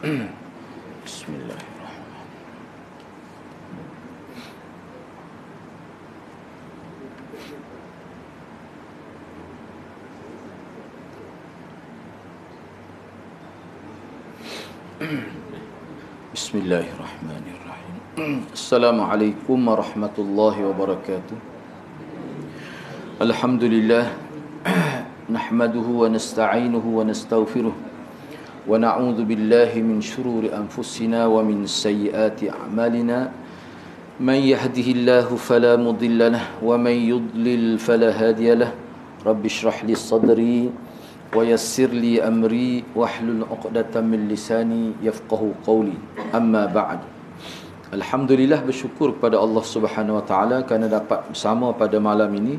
Bismillahirrahmanirrahim. Bismillahirrahmanirrahim. Assalamualaikum warahmatullahi wabarakatuh. Alhamdulillah nahmaduhu wa nasta'inuhu wa nastaghfiruh wa na'udzu billahi min shururi anfusina wa min sayyiati a'malina. Man yahdihillahu fala mudilla lahu wa man yudlil fala hadiya lahu. Rabbi shrah li sadri wa yassir li amri wahlul 'uqdatam min lisani yafqahu qawli. Amma ba'd. Alhamdulillah, bersyukur kepada Allah Subhanahu wa taala kerana dapat bersama pada malam ini.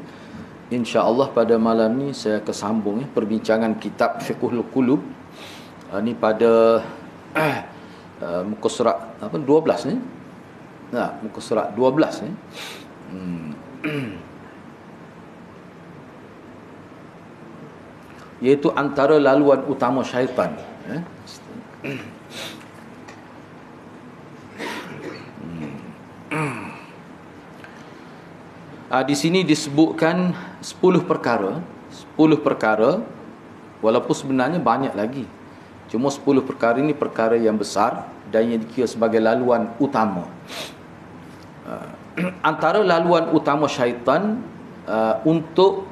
Insya-Allah pada malam ni saya akan sambung perbincangan kitab Fiqhul Qulub. Ni pada muka surat 12 ni. Nah, muka surat 12 ni. Iaitu antara laluan utama syaitan. Di sini disebutkan 10 perkara. 10 perkara, walaupun sebenarnya banyak lagi. Cuma 10 perkara ini perkara yang besar dan yang dikira sebagai laluan utama. Antara laluan utama syaitan untuk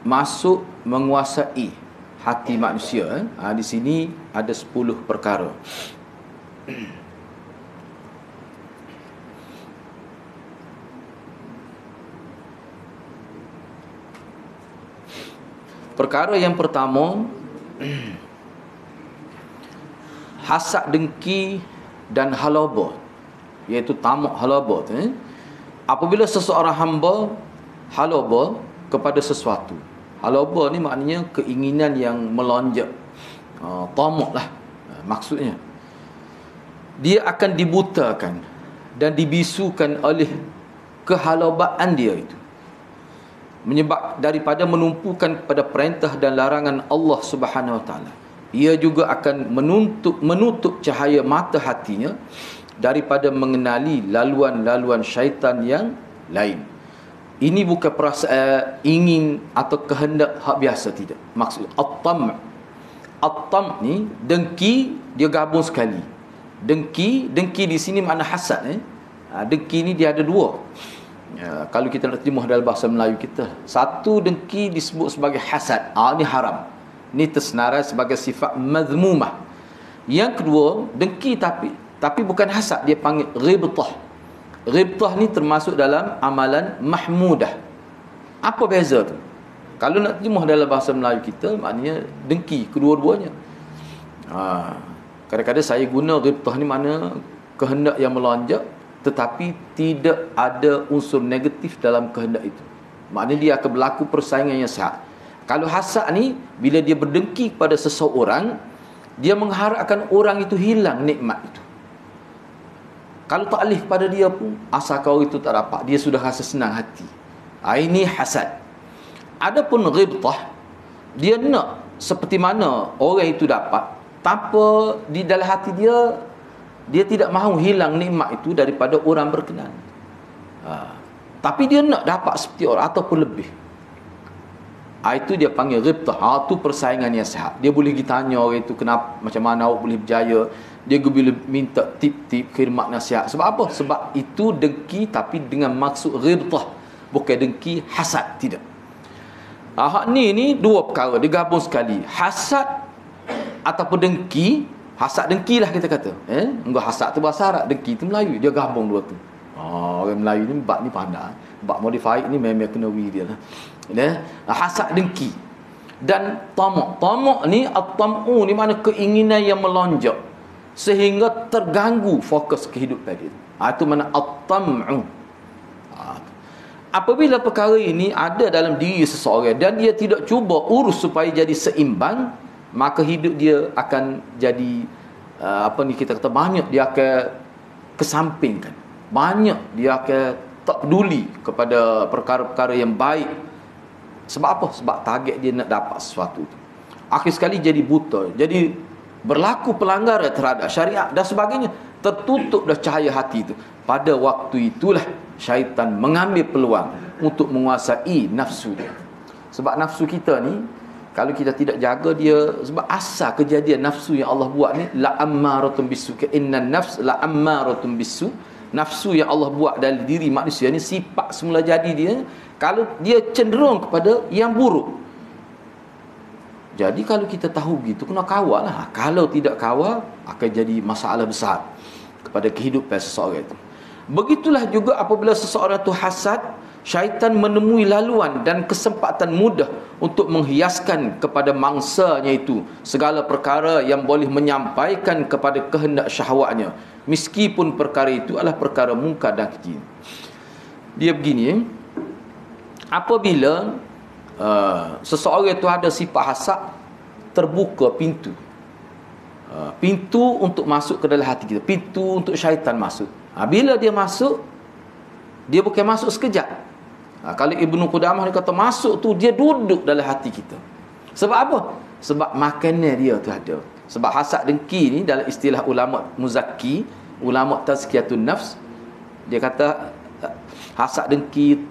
masuk menguasai hati manusia. Di sini ada 10 perkara. Perkara yang pertama, hasad, dengki dan halaba, iaitu tamak halaba. Apabila seseorang hamba halaba kepada sesuatu. Halaba ni maknanya keinginan yang melonjak. Tamak lah maksudnya. Dia akan dibutakan dan dibisukan oleh kehalabaan dia itu. Menyebab daripada menumpukan kepada perintah dan larangan Allah Subhanahu wa taala. Ia juga akan menutup cahaya mata hatinya daripada mengenali laluan-laluan syaitan yang lain. Ini bukan perasaan ingin atau kehendak hak biasa, tidak. Maksud at-tam'. At-tam' ni dengki, dia gabung sekali. Dengki di sini makna hasad. Dengki ni dia ada dua. Kalau kita nak terjemah dalam bahasa Melayu kita, satu, dengki disebut sebagai hasad. Ini haram. Ini tersenarai sebagai sifat mazmumah. Yang kedua, dengki tapi bukan hasad, dia panggil ghibtah. Ghibtah ni termasuk dalam amalan mahmudah. Apa beza tu? Kalau nak terjemah dalam bahasa Melayu kita, maknanya dengki kedua-duanya. Kadang-kadang saya guna ghibtah ni makna kehendak yang melonjak, tetapi tidak ada unsur negatif dalam kehendak itu. Maknanya dia akan berlaku persaingan yang sihat. Kalau hasad ni, bila dia berdengki kepada seseorang, dia mengharapkan orang itu hilang nikmat itu. Kalau taklif pada dia pun, asal kau itu tak dapat, dia sudah rasa senang hati. Ini hasad. Adapun ghibtah, dia nak seperti mana orang itu dapat, tanpa di dalam hati dia tidak mahu hilang nikmat itu daripada orang berkenan. Tapi dia nak dapat seperti orang ataupun lebih. Itu dia panggil ghibtah. Itu persaingan yang sihat. Dia boleh pergi tanya orang itu kenapa, macam mana awak boleh berjaya. Dia boleh minta tip-tip, khidmat, nasihat. Sebab apa? Sebab itu dengki tapi dengan maksud ghibtah, bukan dengki hasad, tidak. Ni dua perkara digabung sekali. Hasad ataupun dengki. Hasad dengki lah kita kata. Enggak, hasad tu bahasa Arab, dengki tu Melayu. Dia gabung dua tu. Orang Melayu ni bab ni pandai. Bab modified ni memang kena dia lah. Hasad dengki dan tamak. Tamak ni, at-tam'u ni mana keinginan yang melonjak sehingga terganggu fokus kehidupan dia. Itu mana at-tam'u. Apabila perkara ini ada dalam diri seseorang dan dia tidak cuba urus supaya jadi seimbang, maka hidup dia akan jadi kita kata banyak dia akan kesampingkan. Banyak dia akan tak peduli kepada perkara-perkara yang baik Sebab apa? Sebab target dia nak dapat sesuatu tu. Akhir sekali jadi buta, jadi berlaku pelanggaran terhadap syariat dan sebagainya. Tertutup dah cahaya hati itu. Pada waktu itulah syaitan mengambil peluang untuk menguasai nafsu dia. Sebab nafsu kita ni, kalau kita tidak jaga dia, sebab asal kejadian nafsu yang Allah buat ni, la ammaratun bisu, innan nafs la ammaratun bisu. Nafsu yang Allah buat dalam diri manusia ni, sifat semula jadi dia, kalau dia cenderung kepada yang buruk. Jadi kalau kita tahu begitu, kena kawal lah. Kalau tidak kawal, akan jadi masalah besar kepada kehidupan seseorang itu. Begitulah juga apabila seseorang itu hasad, syaitan menemui laluan dan kesempatan mudah untuk menghiaskan kepada mangsanya itu segala perkara yang boleh menyampaikan kepada kehendak syahwatnya, meskipun perkara itu adalah perkara mungkar dan keji. Dia begini, apabila seseorang itu ada sifat hasad, terbuka pintu, pintu untuk masuk ke dalam hati kita, pintu untuk syaitan masuk. Bila dia masuk, dia bukan masuk sekejap. Kalau Ibnu Qudamah dia kata masuk tu, dia duduk dalam hati kita. Sebab apa? Sebab makanan dia tu ada. Sebab hasad dengki ni dalam istilah ulama muzakki, ulama tazkiyatun nafs, dia kata hasad dengki,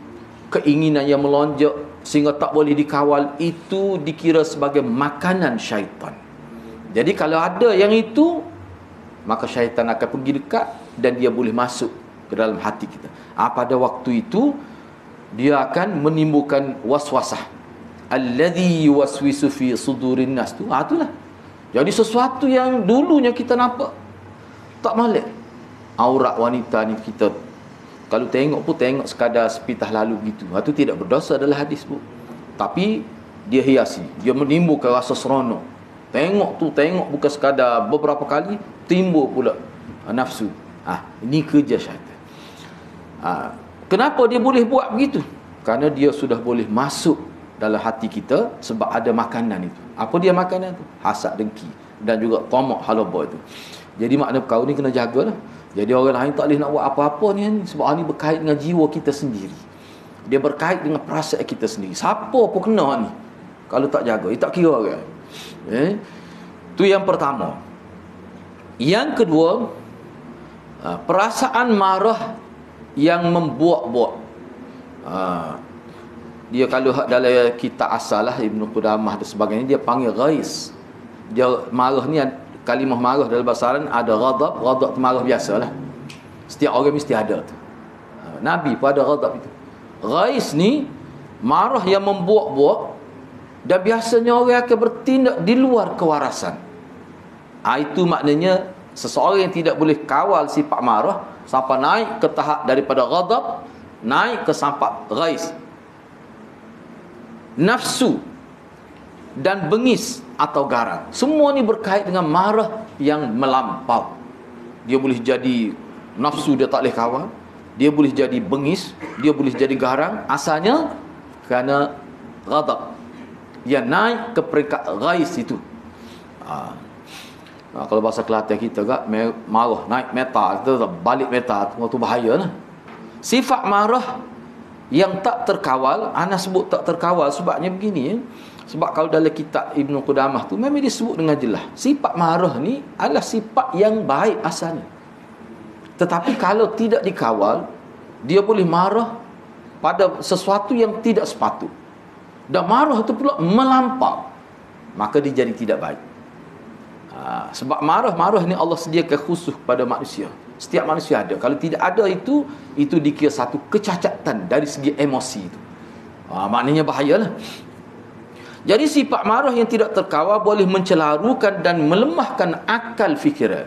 keinginan yang melonjak sehingga tak boleh dikawal, itu dikira sebagai makanan syaitan. Jadi kalau ada yang itu, maka syaitan akan pergi dekat dan dia boleh masuk ke dalam hati kita. Pada waktu itu dia akan menimbulkan waswasah, alladhi yuwaswisu fi sudurin nas tu. Itulah. Jadi sesuatu yang dulunya kita nampak tak molek, aurat wanita ni kita kalau tengok pun tengok sekadar sepitah lalu gitu. Itu tidak berdosa dalam hadis bu. Tapi dia hiasi, dia menimbulkan rasa seronok. Tengok tu, tengok bukan sekadar beberapa kali, timbul pula nafsu. Ini kerja syaitan. Kenapa dia boleh buat begitu? Kerana dia sudah boleh masuk dalam hati kita sebab ada makanan itu. Apa dia makanan itu? Hasad dengki dan juga tamak halaba itu. Jadi makna kau ni kena jagalah. Jadi orang lain tak boleh nak buat apa-apa ni, sebab ni berkait dengan jiwa kita sendiri. Dia berkait dengan perasaan kita sendiri. Siapa pun kena ni kalau tak jaga, tak kira orang. Itu yang pertama. Yang kedua, perasaan marah yang membuak-buak. Dia kalau dalam kitab asalah Ibnu Qudamah dan sebagainya, dia panggil ghais. Dia marah ni, kalimah marah dalam bahasa Arab ada ghadab. Ghadab tu marah biasalah. Setiap orang mesti ada tu. Nabi pun ada ghadab itu. Ghais ni marah yang membuak-buak, dan biasanya orang akan bertindak di luar kewarasan. Itu maknanya seseorang yang tidak boleh kawal sifat marah sampai naik ke tahap daripada ghadab, naik ke sampai ghais, nafsu dan bengis atau garang. Semua ni berkait dengan marah yang melampau. Dia boleh jadi nafsu, dia tak boleh kawal. Dia boleh jadi bengis, dia boleh jadi garang. Asalnya kerana ghadab, dia naik ke peringkat ghais itu. Kalau bahasa Kelantan kita kat marah naik meta, kita balik meta, itu bahaya lah. Sifat marah yang tak terkawal, ana sebut tak terkawal sebabnya begini. Sebab kalau dalam kitab Ibnu Qudamah tu memang disebut dengan jelas, sifat marah ni adalah sifat yang baik asalnya. Tetapi kalau tidak dikawal, dia boleh marah pada sesuatu yang tidak sepatut. Dan marah itu pula melampau, maka dia jadi tidak baik. Sebab marah ni Allah sediakan khusus pada manusia. Setiap manusia ada. Kalau tidak ada itu dikira satu kecacatan dari segi emosi itu. Maknanya bahayalah. Jadi sifat marah yang tidak terkawal boleh mencelarukan dan melemahkan akal fikiran.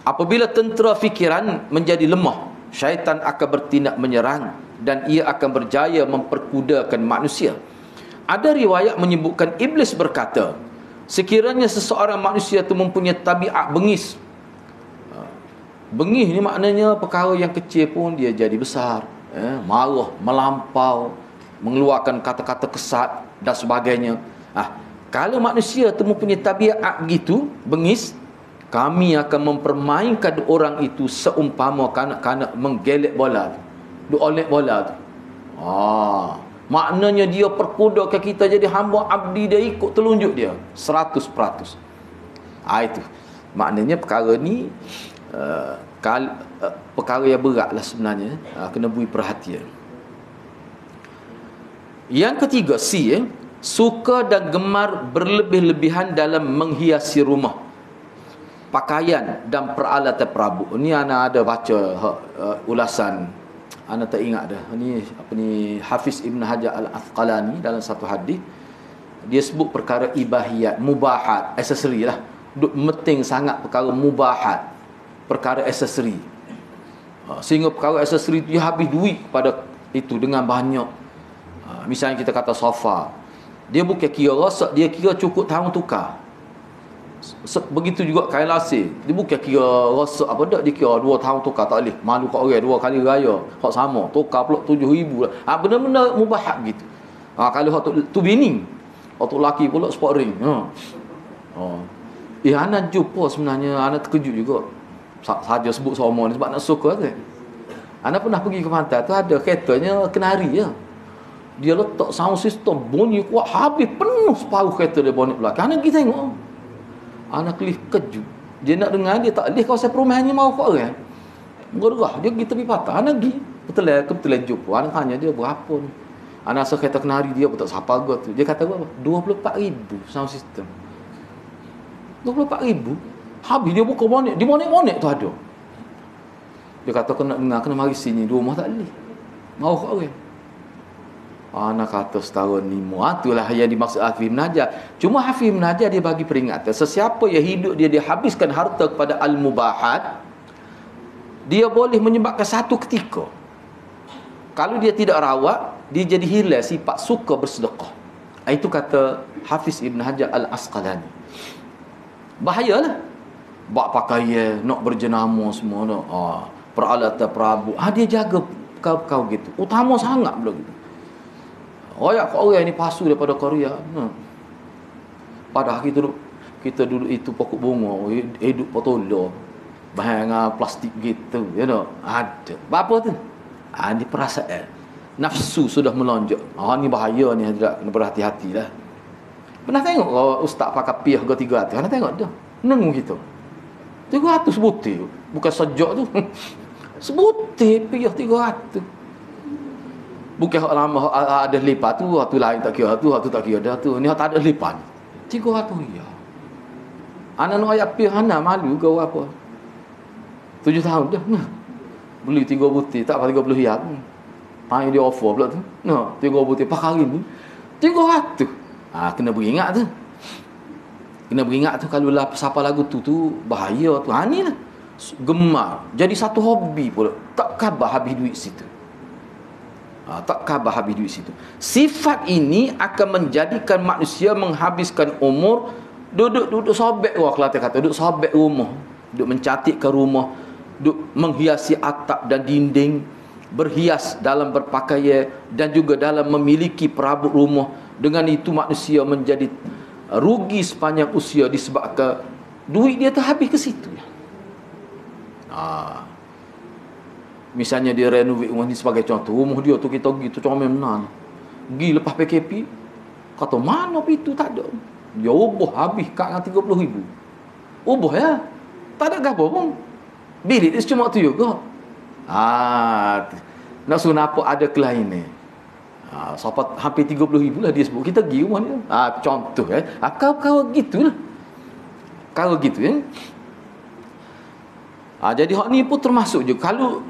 Apabila tentera fikiran menjadi lemah, syaitan akan bertindak menyerang dan ia akan berjaya memperkudakan manusia. Ada riwayat menyebutkan iblis berkata, sekiranya seseorang manusia itu mempunyai tabiat bengis. Bengis ni maknanya perkara yang kecil pun dia jadi besar, marah, melampau, mengeluarkan kata-kata kesat dan sebagainya. Kalau manusia itu mempunyai tabiat begitu, bengis, kami akan mempermainkan orang itu seumpama kanak-kanak menggelek bola tu, olek bola tu. Maknanya dia perkudakan kita jadi hamba abdi, dia ikut telunjuk dia 100%. Itu maknanya perkara ni perkara yang berat lah sebenarnya, kena beri perhatian. Yang ketiga, C, suka dan gemar berlebih-lebihan dalam menghiasi rumah, pakaian dan peralatan perabot. Ni ana ada baca ulasan, ana tak ingat dah. Ni apa ni, Hafiz Ibn Hajar Al-Asqalani dalam satu hadis dia sebut perkara ibahiyat, mubahat, aksesori lah. Duk meting sangat perkara mubahat, perkara aksesori. Sehingga perkara aksesori dia habis duit pada itu dengan banyak. Misalnya kita kata sofa, dia bukan kira rosak, dia kira cukup tahun tukar. Begitu juga kain lasih, dia bukan kira rosak apa dak, dia kira 2 tahun tukar, tak boleh malu kat orang 2 kali raya hak sama tukar pula 7,000 lah. Benar-benar mubahat gitu. Kalau hak tu bini, hak tu laki pula sport ring. Ana jumpa sebenarnya, ana terkejut juga. Saja sebut sama ni sebab nak suka kan. Ana pernah pergi ke pantai tu, ada keretanya kenari je. Dia letak sound system bunyi kuat, habis penuh separuh kereta dia bonet belakang. Ana pergi tengok, ana kelih kejut. Dia nak dengar, dia tak boleh kawasan perumahan ni mau kat orang. Gerah dia pergi tepi patah. Ana pergi kebetulan jumpa. Ana tanya dia berapa ni. Ana rasa kereta kenari dia pun tak siapa gua tu. Dia kata berapa? 24,000 sound system. 24,000. Habis dia buka bonet, di bonet-bonet tu ada. Dia kata kena dengar, kena mari sini, di rumah tak boleh. Mau kat orang. Anak kata setahun ni itulah yang dimaksud Hafiz Ibn Hajar. Cuma Hafiz Ibn Hajar dia bagi peringatan, sesiapa yang hidup dia habiskan harta kepada al-mubahat, dia boleh menyebabkan satu ketika, kalau dia tidak rawat, dia jadi hilang sifat suka bersedekah. Itu kata Hafiz Ibn Hajar Al-Asqalani. Bahayalah. Bak pakaian, nak berjenama semua, nak peralatan perabot. Dia jaga kau gitu. Utama sangat pula gitu. Royak orang ni pasu daripada Korea. Padahal kita duduk itu pokok bunga, hidup potolo, bahan plastik gitu, you know. Ada. Apa tu? Ni perasaan. Nafsu sudah melonjak. Ni bahaya ni, hendak kena berhati-hatilah. Pernah tengok ustaz pakai piah ke 300? Pernah tengok dah. Nengu kita. 300 sebutir. Bukan sejak tu. Sebutir piah 300. Bukan hak lama ada lipat tu, hak tu lain tak kira tu, hak tu tak kira dah tu. Ni hak tak ada lipat. 300 ya. Anak nak ayat piah anak malu ke apa? 7 tahun dah. Beli 3 butir tak apa 30 riyal. Pai dia offer pula tu. 3 butir pak hari ni 300. Kena beringat tu. Kena beringat tu, kalau lah siapa lagu tu bahaya tu. Ni lah. Gemar. Jadi satu hobi pula. Tak khabar habis duit situ. Tak khabar habis duit situ. Sifat ini akan menjadikan manusia menghabiskan umur duduk sobek orang Kelantan kata, duduk sobek rumah, duduk mencantikkan rumah, duduk menghiasi atap dan dinding, berhias dalam berpakaian dan juga dalam memiliki perabot rumah. Dengan itu manusia menjadi rugi sepanjang usia disebabkan duit dia terhabis ke situ. Misalnya dia renovate rumah ni sebagai contoh. Rumah dia tu kita pergi tu comel menan. Pergi lepas PKP, kata mana pintu tak ada. Dia ubah habis kat dengan 30,000. Ubah ya. Tak ada apa pun. Bilik dia cuma tu juga. Nak suruh nampak ada kelainan. Sampai hampir 30,000 lah dia sebut. Kita pergi rumah ni. Contoh kau gitulah. Kau gitu ya. Jadi hak ni pun termasuk je. Kalau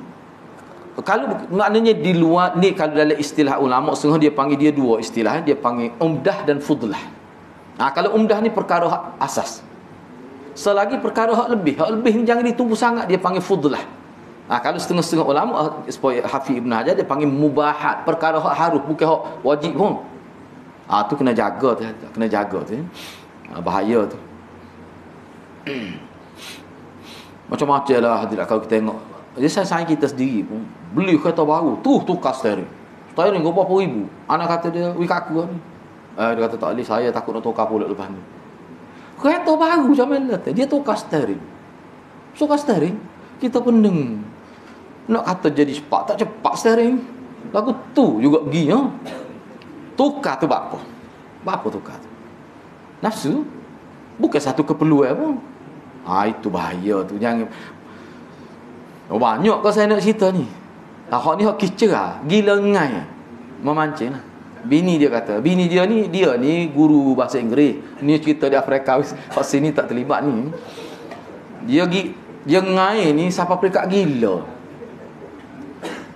maknanya di luar ni, kalau dalam istilah ulama setengah dia panggil dia dua istilah, dia panggil umdah dan fudlah. Kalau umdah ni perkara hak asas. Selagi perkara hak lebih ni jangan ditumpu sangat, dia panggil fudlah. Kalau setengah-setengah ulama supaya Hafiz Ibn Hajar dia panggil mubahat, perkara hak harus, bukan hak wajib pun. Tu kena jaga tu, bahaya tu. Macam-macam lah hadirat kalau kita tengok. Jadi saya kita sendiri pun beli kereta baru, tukar steering berapa ribu. Anak kata dia, "Wih kaku ni." Dia kata tak boleh, saya takut nak tukar pula lepas ni. Kereta baru macam mana dia tukar steering. Kita pening. Nak kata jadi cepat, tak cepat steering. Lagu tu juga pergi Tukar tu apa? Apa tukar tu? Nafsu. Bukan satu keperluan pun. Itu bahaya tu. Jangan. Banyak kau saya nak cerita ni. Hak ni hak kicera, gila ngai. Memancing lah. Bini dia kata, bini dia ni guru bahasa Inggeris. Ni cerita di Afrika, hak sini tak terlibat ni. Dia ngai ni siapa peringkat gila.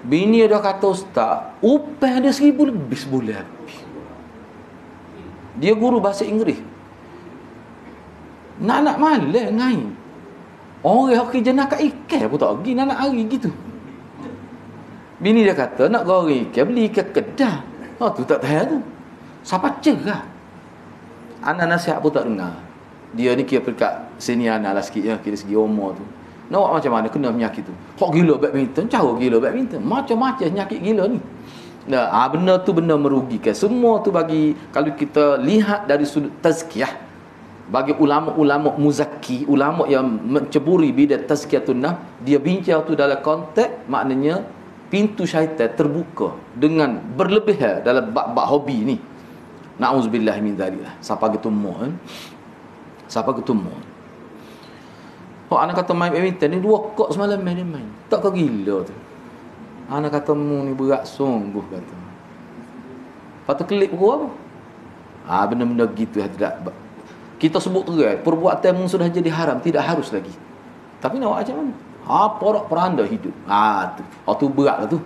Bini dia kata, ustaz, upah dia 1,000 lebih sebulan. Dia guru bahasa Inggeris. Nak malah ngai. Orang kerja nak kat ikan pun tak pergi nak hari gitu. Bini dia kata nak goreng ikan beli ikan kedah. Tu tak tahu tu. Siapa cerah? Anak nasihat pun tak dengar. Dia ni kira peringkat sini anak lah sikit ya, kira segi umur tu. Nak buat macam mana kena penyakit tu? Hok gila badminton, cara gila badminton. Macam-macam penyakit gila ni. Nah, benda tu benda merugikan. Semua tu bagi kalau kita lihat dari sudut tazkiyah, bagi ulama-ulama muzakki, ulama yang menceburi bidang tazkiyatun nafs, dia bincang tu dalam konteks maknanya pintu syaitan terbuka dengan berlebihan dalam bab-bab hobi ni. Na'udzubillah min dzalik. Siapa ketemu Siapa ketemu. Anak kata main badminton ni 2 kok semalam main. Tak kau gila tu. Anak kata mu ni berat sungguh kata. Lepas tu kelip pukul apa? Benda-benda gitu tidak. Kita sebut terang, perbuatan mu sudah jadi haram, tidak harus lagi. Tapi nak buat macam mana? Porak peranda hidup. Tu berat lah tu.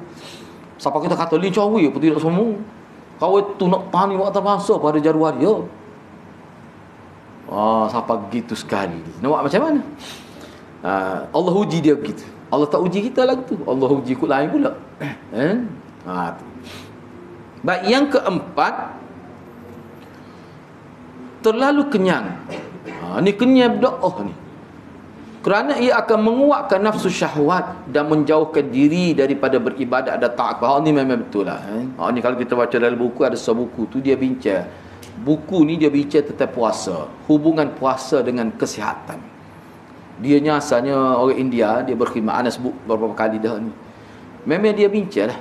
Siapa kita kata li cawi apa tidak semua. Kau tu nak tani waktu terpaksa pada Januari ya. Siapa gitu sekali. Nak buat macam mana? Allah uji dia begitu. Allah tak uji kita lagi tu. Allah uji ikut lain pula. Tu. Baik, yang keempat, terlalu kenyang. Ni kenyang berdoa ni. Kerana ia akan menguatkan nafsu syahwat dan menjauhkan diri daripada beribadat dan taat. Ni memang betul lah. Ni kalau kita baca dalam buku, ada sebuah buku tu dia bincang. Buku ni dia bincang tentang puasa, hubungan puasa dengan kesihatan. Dia asalnya orang India, dia berkhidmat. Ana sebut beberapa kali dah ni. Memang dia bincang lah.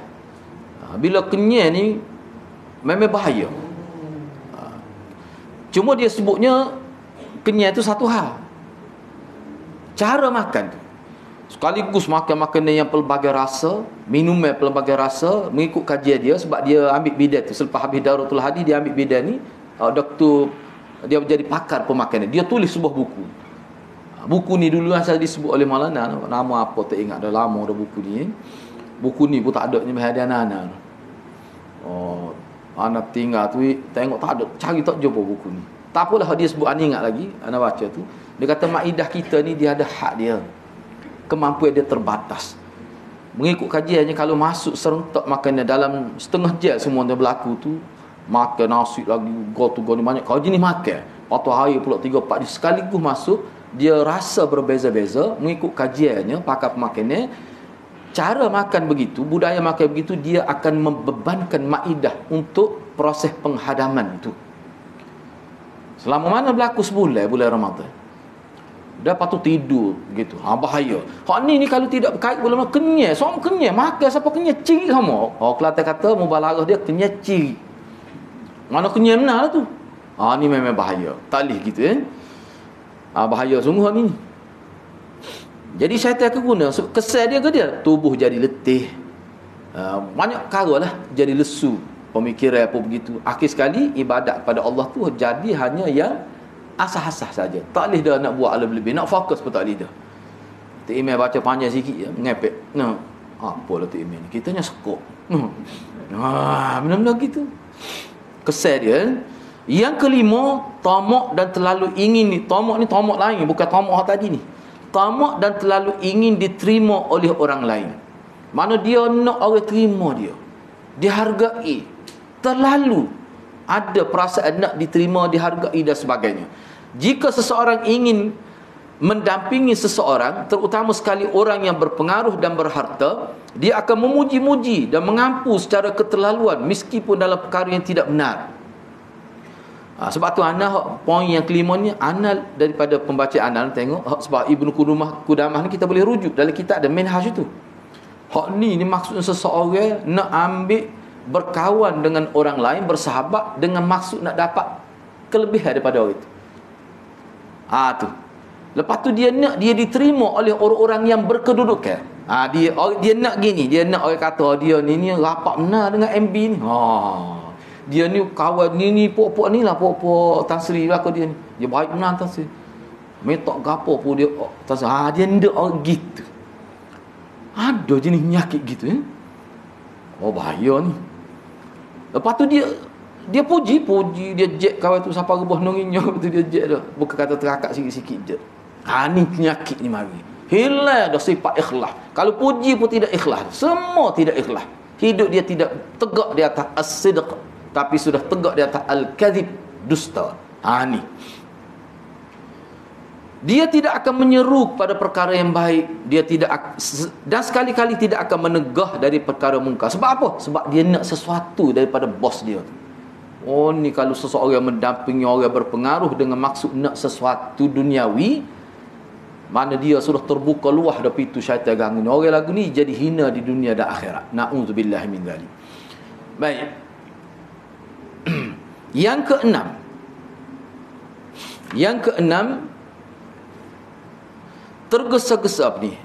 Bila kenyang ni memang bahaya. Cuma dia sebutnya kenyang tu satu hal. Cara makan tu. Sekaligus makan makanan yang pelbagai rasa, minuman pelbagai rasa, mengikut kajian dia. Sebab dia ambil bidan tu. Selepas habis Dauratul Hadis, dia ambil bidan ni. Doktor, dia menjadi pakar pemakanan. Dia tulis sebuah buku. Buku ni dulu asal disebut oleh Maulana. Nama apa tak ingat, dah lama dah buku ni. Buku ni pun tak ada ni hadiah anak-anak. Anak tinggal tu tengok tak ada, cari tak jumpa buku ni. Tak apalah dia sebut, anak ingat lagi, anak baca tu. Dia kata maidah kita ni dia ada hak dia. Kemampuan dia terbatas. Mengikut kajiannya, kalau masuk serentak makanan dalam setengah jam semua yang berlaku tu, makan nasi lagi, go ni banyak. Kalau jenis makan, patut hari pula 3-4 dia sekaligus masuk, dia rasa berbeza-beza. Mengikut kajiannya, pakar pemakanan, cara makan begitu, budaya makan begitu, dia akan membebankan maidah untuk proses penghadaman itu. Selama mana berlaku sebulan, bulan Ramadan, dah patut tidur gitu. Bahaya. Hak ni kalau tidak berkait bulan kenyang, semua kenyang, makan siapa kenyang ciri sama. Kelantan kata mubalaghah dia kenyang ciri. Mana kenyang benar lah tu. Ni memang bahaya. Tak boleh gitu bahaya sungguh ni. Jadi syaitan akan guna kesal dia ke dia, tubuh jadi letih. Banyak perkara lah, jadi lesu, pemikiran apa begitu. Akhir sekali ibadat kepada Allah tu jadi hanya yang asah-asah saja. Tak boleh dah nak buat lebih-lebih, nak fokus pun tak boleh dah. Tok Imam baca panjang sikit je, mengepek. Apalah Tok Imam ni, kitanya sekop. Benda-benda gitu. Kesal dia. Yang kelima, tamak dan terlalu ingin ni. Tamak ni tamak lain, bukan tamak tadi ni. Tamak dan terlalu ingin diterima oleh orang lain. Mana dia nak orang terima dia, dihargai. Terlalu ada perasaan nak diterima, dihargai dan sebagainya. Jika seseorang ingin mendampingi seseorang, terutama sekali orang yang berpengaruh dan berharta, dia akan memuji-muji dan mengampu secara keterlaluan meskipun dalam perkara yang tidak benar. Sebab tu poin yang kelima ni, daripada pembacaan tengok sebab Ibnu Qudamah ni kita boleh rujuk dalam kitab ada Minhaj tu. Hak ni maksudnya seseorang nak ambil berkawan dengan orang lain, bersahabat dengan maksud nak dapat kelebihan daripada orang itu. Tu. Lepas tu dia nak dia diterima oleh orang-orang yang berkedudukan. Dia nak gini, dia nak orang kata dia ni rapat benar dengan MB ni. Dia ni kawan ni pok-pok ni lah, pok-pok Tan Sri lah dia ni. Dia baik benar Tan Sri. Metok gapo pun dia Tan Sri. Dia ndak orang gitu. Ada jenis penyakit gitu bahaya ni. Lepas tu dia puji, dia jet kawan tu sampai rebah nonginyo tu dia jet dah. Bukan kata terakak sikit-sikit je. Ni penyakit ni mari. Hilang dah sifat ikhlas. Kalau puji pun tidak ikhlas. Semua tidak ikhlas. Hidup dia tidak tegak di atas as-sidq, tapi sudah tegak di atas al-kadhib, dusta. Ni. Dia tidak akan menyeru pada perkara yang baik. Dia tidak, dan sekali-kali tidak akan menegah dari perkara mungkar. Sebab apa? Sebab dia nak sesuatu daripada bos dia. Ni kalau seseorang mendampingi orang berpengaruh dengan maksud nak sesuatu duniawi, mana dia sudah terbuka luah dah pintu syaitan ganggu ni. Orang lagu ni jadi hina di dunia dan akhirat. Na'udzubillah min dzalik. Baik. Yang keenam, tergesa-gesa ni.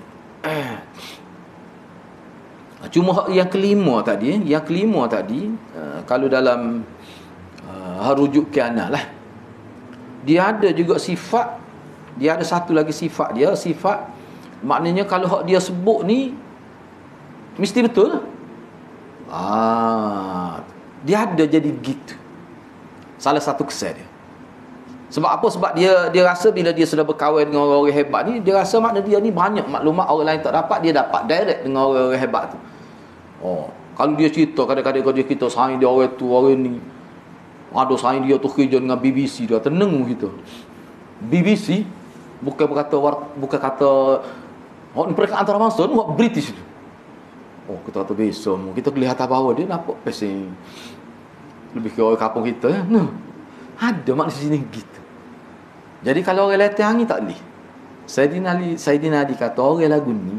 Cuma yang kelima tadi, kalau dalam rujuk kianah lah, dia ada juga sifat. Dia ada satu lagi sifat dia. Sifat maknanya kalau hak dia sebut ni mesti betul. Dia ada jadi gitu. Salah satu kesan dia. Sebab apa? Sebab dia rasa bila dia sudah berkawan dengan orang-orang hebat ni, dia rasa makna dia ni banyak maklumat orang lain tak dapat, dia dapat direct dengan orang-orang hebat tu. Kalau dia cerita, kadang-kadang kalau dia cerita saing dia orang tu, orang ni ada saing dia tu kerja dengan BBC, dia tenang kita. BBC bukan kata mereka antarabangsa ni, British tu. Kita kata besok kita kelihatan bahawa dia nampak pesing lebih ke orang kampung kita. Ada maksud sini gitu. Jadi kalau orang latih ni tak boleh. Sayyidina Ali kata orang lagu ni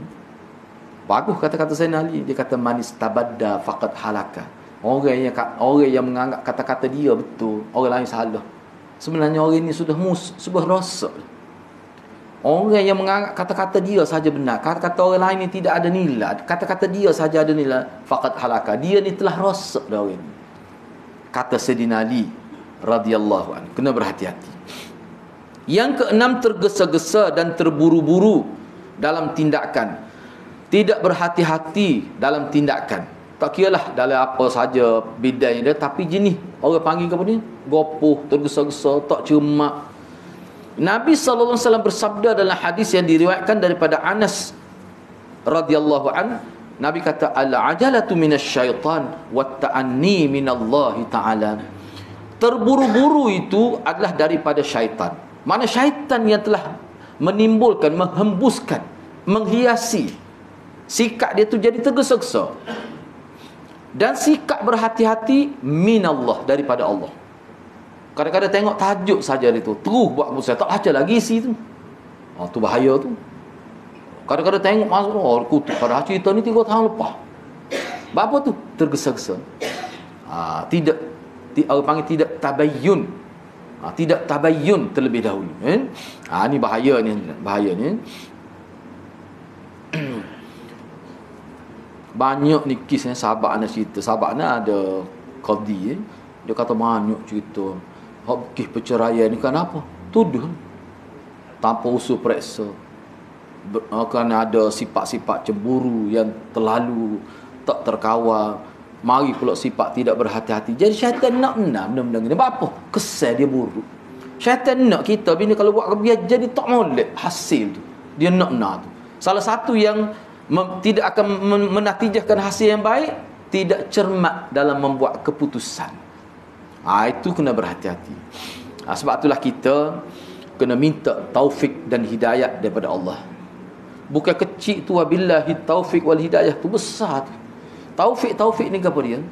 bagus kata-kata Sayyidina Ali. Dia kata manis tabadda faqad halaka. Orang yang menganggap kata-kata dia betul, orang lain salah, sebenarnya orang ini sudah sebuah rosak. Orang yang menganggap kata-kata dia saja benar, kata-kata orang lain ni tidak ada nilai, kata-kata dia saja ada nilai, faqad halaka. Dia ni telah rosak dah orang ni. Kata Sayyidina Ali radhiyallahu anhu. Kena berhati-hati. Yang keenam, tergesa-gesa dan terburu-buru dalam tindakan. Tidak berhati-hati dalam tindakan. Tak kiralah dalam apa saja bidang dia, tapi jenis orang panggil ke apa ni? Gopoh, tergesa-gesa, tak cermat. Nabi sallallahu alaihi wasallam bersabda dalam hadis yang diriwayatkan daripada Anas radhiyallahu an, Nabi kata al-ajalatu minasyaitan wat ta'anni minallahi ta'ala. Terburu-buru itu adalah daripada syaitan. Mana syaitan yang telah menimbulkan, menghembuskan, menghiasi sikap dia tu jadi tergesa-gesa. Dan sikap berhati-hati minallah, daripada Allah. Kadang-kadang tengok tajuk saja itu, terus buat muslim, tak baca lagi isi tu. Tu bahaya tu. Kadang-kadang tengok masuk, kutip pada cerita ni 3 tahun lepas. Apa tu? Tergesa-gesa. Tidak, orang panggil tidak tabayyun. Tidak tabayyun terlebih dahulu. Ni bahaya ni. Banyak ni kisah sahabat anak cerita. Sahabat anak ada qadi. Dia kata banyak cerita. Kisah perceraian ni kenapa? Tuduh. Tanpa usul periksa. Kerana ada sifat-sifat cemburu yang terlalu tak terkawal. Mari pula sifat tidak berhati-hati. Jadi syaitan nak benda-benda ni. Apa? Kesan dia buruk. Syaitan nak kita bila kalau buat biar jadi tak molek hasil tu. Dia nak tu. Salah satu yang tidak akan menatijahkan hasil yang baik, tidak cermat dalam membuat keputusan. Itu kena berhati-hati. Sebab itulah kita kena minta taufik dan hidayah daripada Allah. Bukan kecil tu, wabillahi taufik wal hidayah tu, besar tu. Taufik ni apa dia?